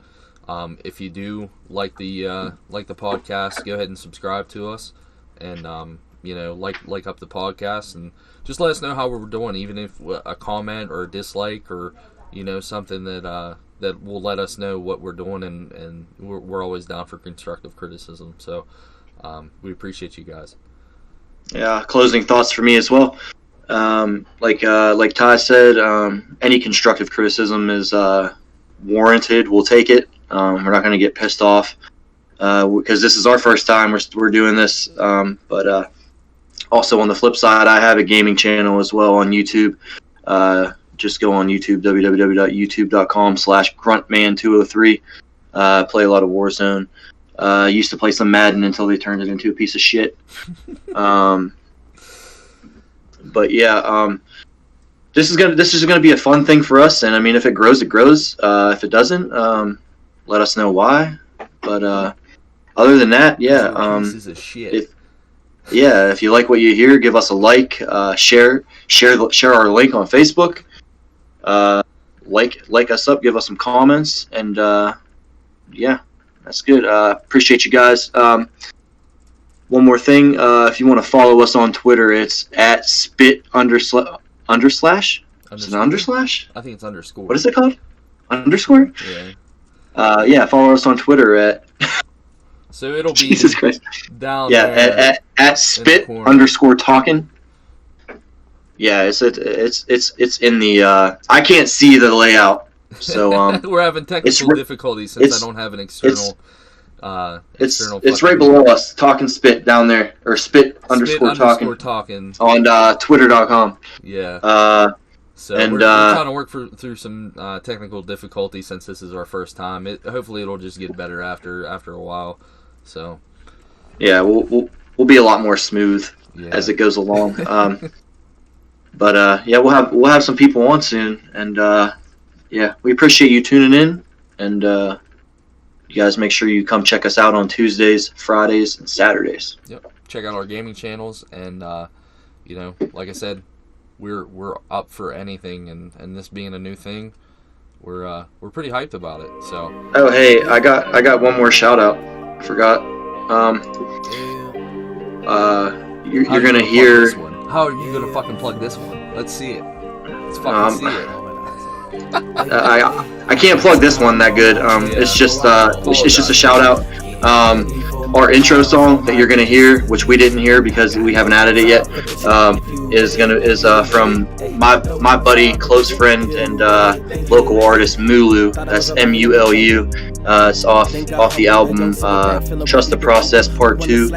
If you do like the podcast, go ahead and subscribe to us, and like up the podcast, and just let us know how we're doing, even if a comment or a dislike or something that will let us know what we're doing, and we're always down for constructive criticism. So we appreciate you guys. Yeah, closing thoughts for me as well. Like Ty said, any constructive criticism is warranted. We'll take it. We're not going to get pissed off because this is our first time we're doing this. But also on the flip side, I have a gaming channel as well on YouTube. Just go on YouTube, www.youtube.com/gruntman203. Play a lot of Warzone. Used to play some Madden until they turned it into a piece of shit. But yeah, this is gonna be a fun thing for us, and I mean, if it grows, it grows. If it doesn't, let us know why. But other than that, yeah, pieces of shit. If you like what you hear, give us a like, share our link on Facebook, like us up, give us some comments, and yeah, that's good. Appreciate you guys. One more thing, if you want to follow us on Twitter, it's at @spit__. Is it an underslash? I think it's underscore. What is it called? Underscore? Yeah. Follow us on Twitter at. So it'll be Jesus Christ. down Yeah, there at @spit_talkin. Yeah, it's in the. I can't see the layout, so we're having technical difficulties since I don't have an external It's external right fucking- below us. Talkin Spit down there, or Spit Spit _ Talkin on Twitter.com. Yeah. So and, we're trying to work through some technical difficulties since this is our first time. Hopefully it'll just get better after a while. So yeah, we'll be a lot more smooth as it goes along. But yeah, we'll have some people on soon, and yeah, we appreciate you tuning in, and you guys make sure you come check us out on Tuesdays, Fridays, and Saturdays. Yep. Check out our gaming channels, and you know, like I said, we're up for anything, and this being a new thing, we're pretty hyped about it. So. Oh hey, I got one more shout out. I forgot. You're gonna hear. How are you gonna fucking plug this one? Let's see it. Let's fucking see it. I can't plug this one that good. It's just a shout out. Our intro song that you're gonna hear, which we didn't hear because we haven't added it yet, is from my buddy, close friend, and local artist Mulu. That's Mulu. It's off the album Trust the Process Part 2.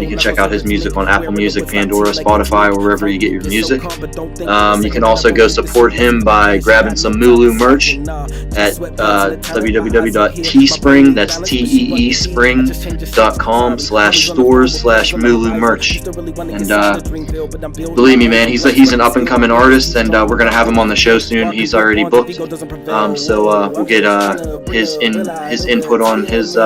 You can check out his music on Apple Music, Pandora, Spotify, or wherever you get your music. You can also go support him by grabbing some Mulu merch at www.teespring. That's teespring.com/stores/Mulu merch. And believe me, man, he's an up and coming artist, and we're gonna have him on the show soon. He's already booked. So we'll get his input on his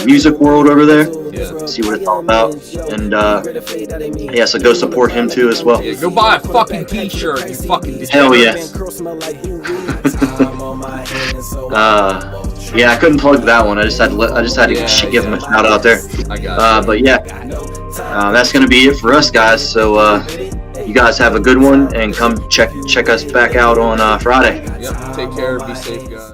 music world over there. Yeah. See what it's all about, and yeah, so go support him too as well. Yeah, go buy a fucking t-shirt, you fucking Hell yeah. Yeah, I couldn't plug that one. I just had to give him a shout out there. I got but yeah, that's gonna be it for us, guys. So you guys have a good one, and come check us back out on Friday. Yep. Take care. Be safe, guys.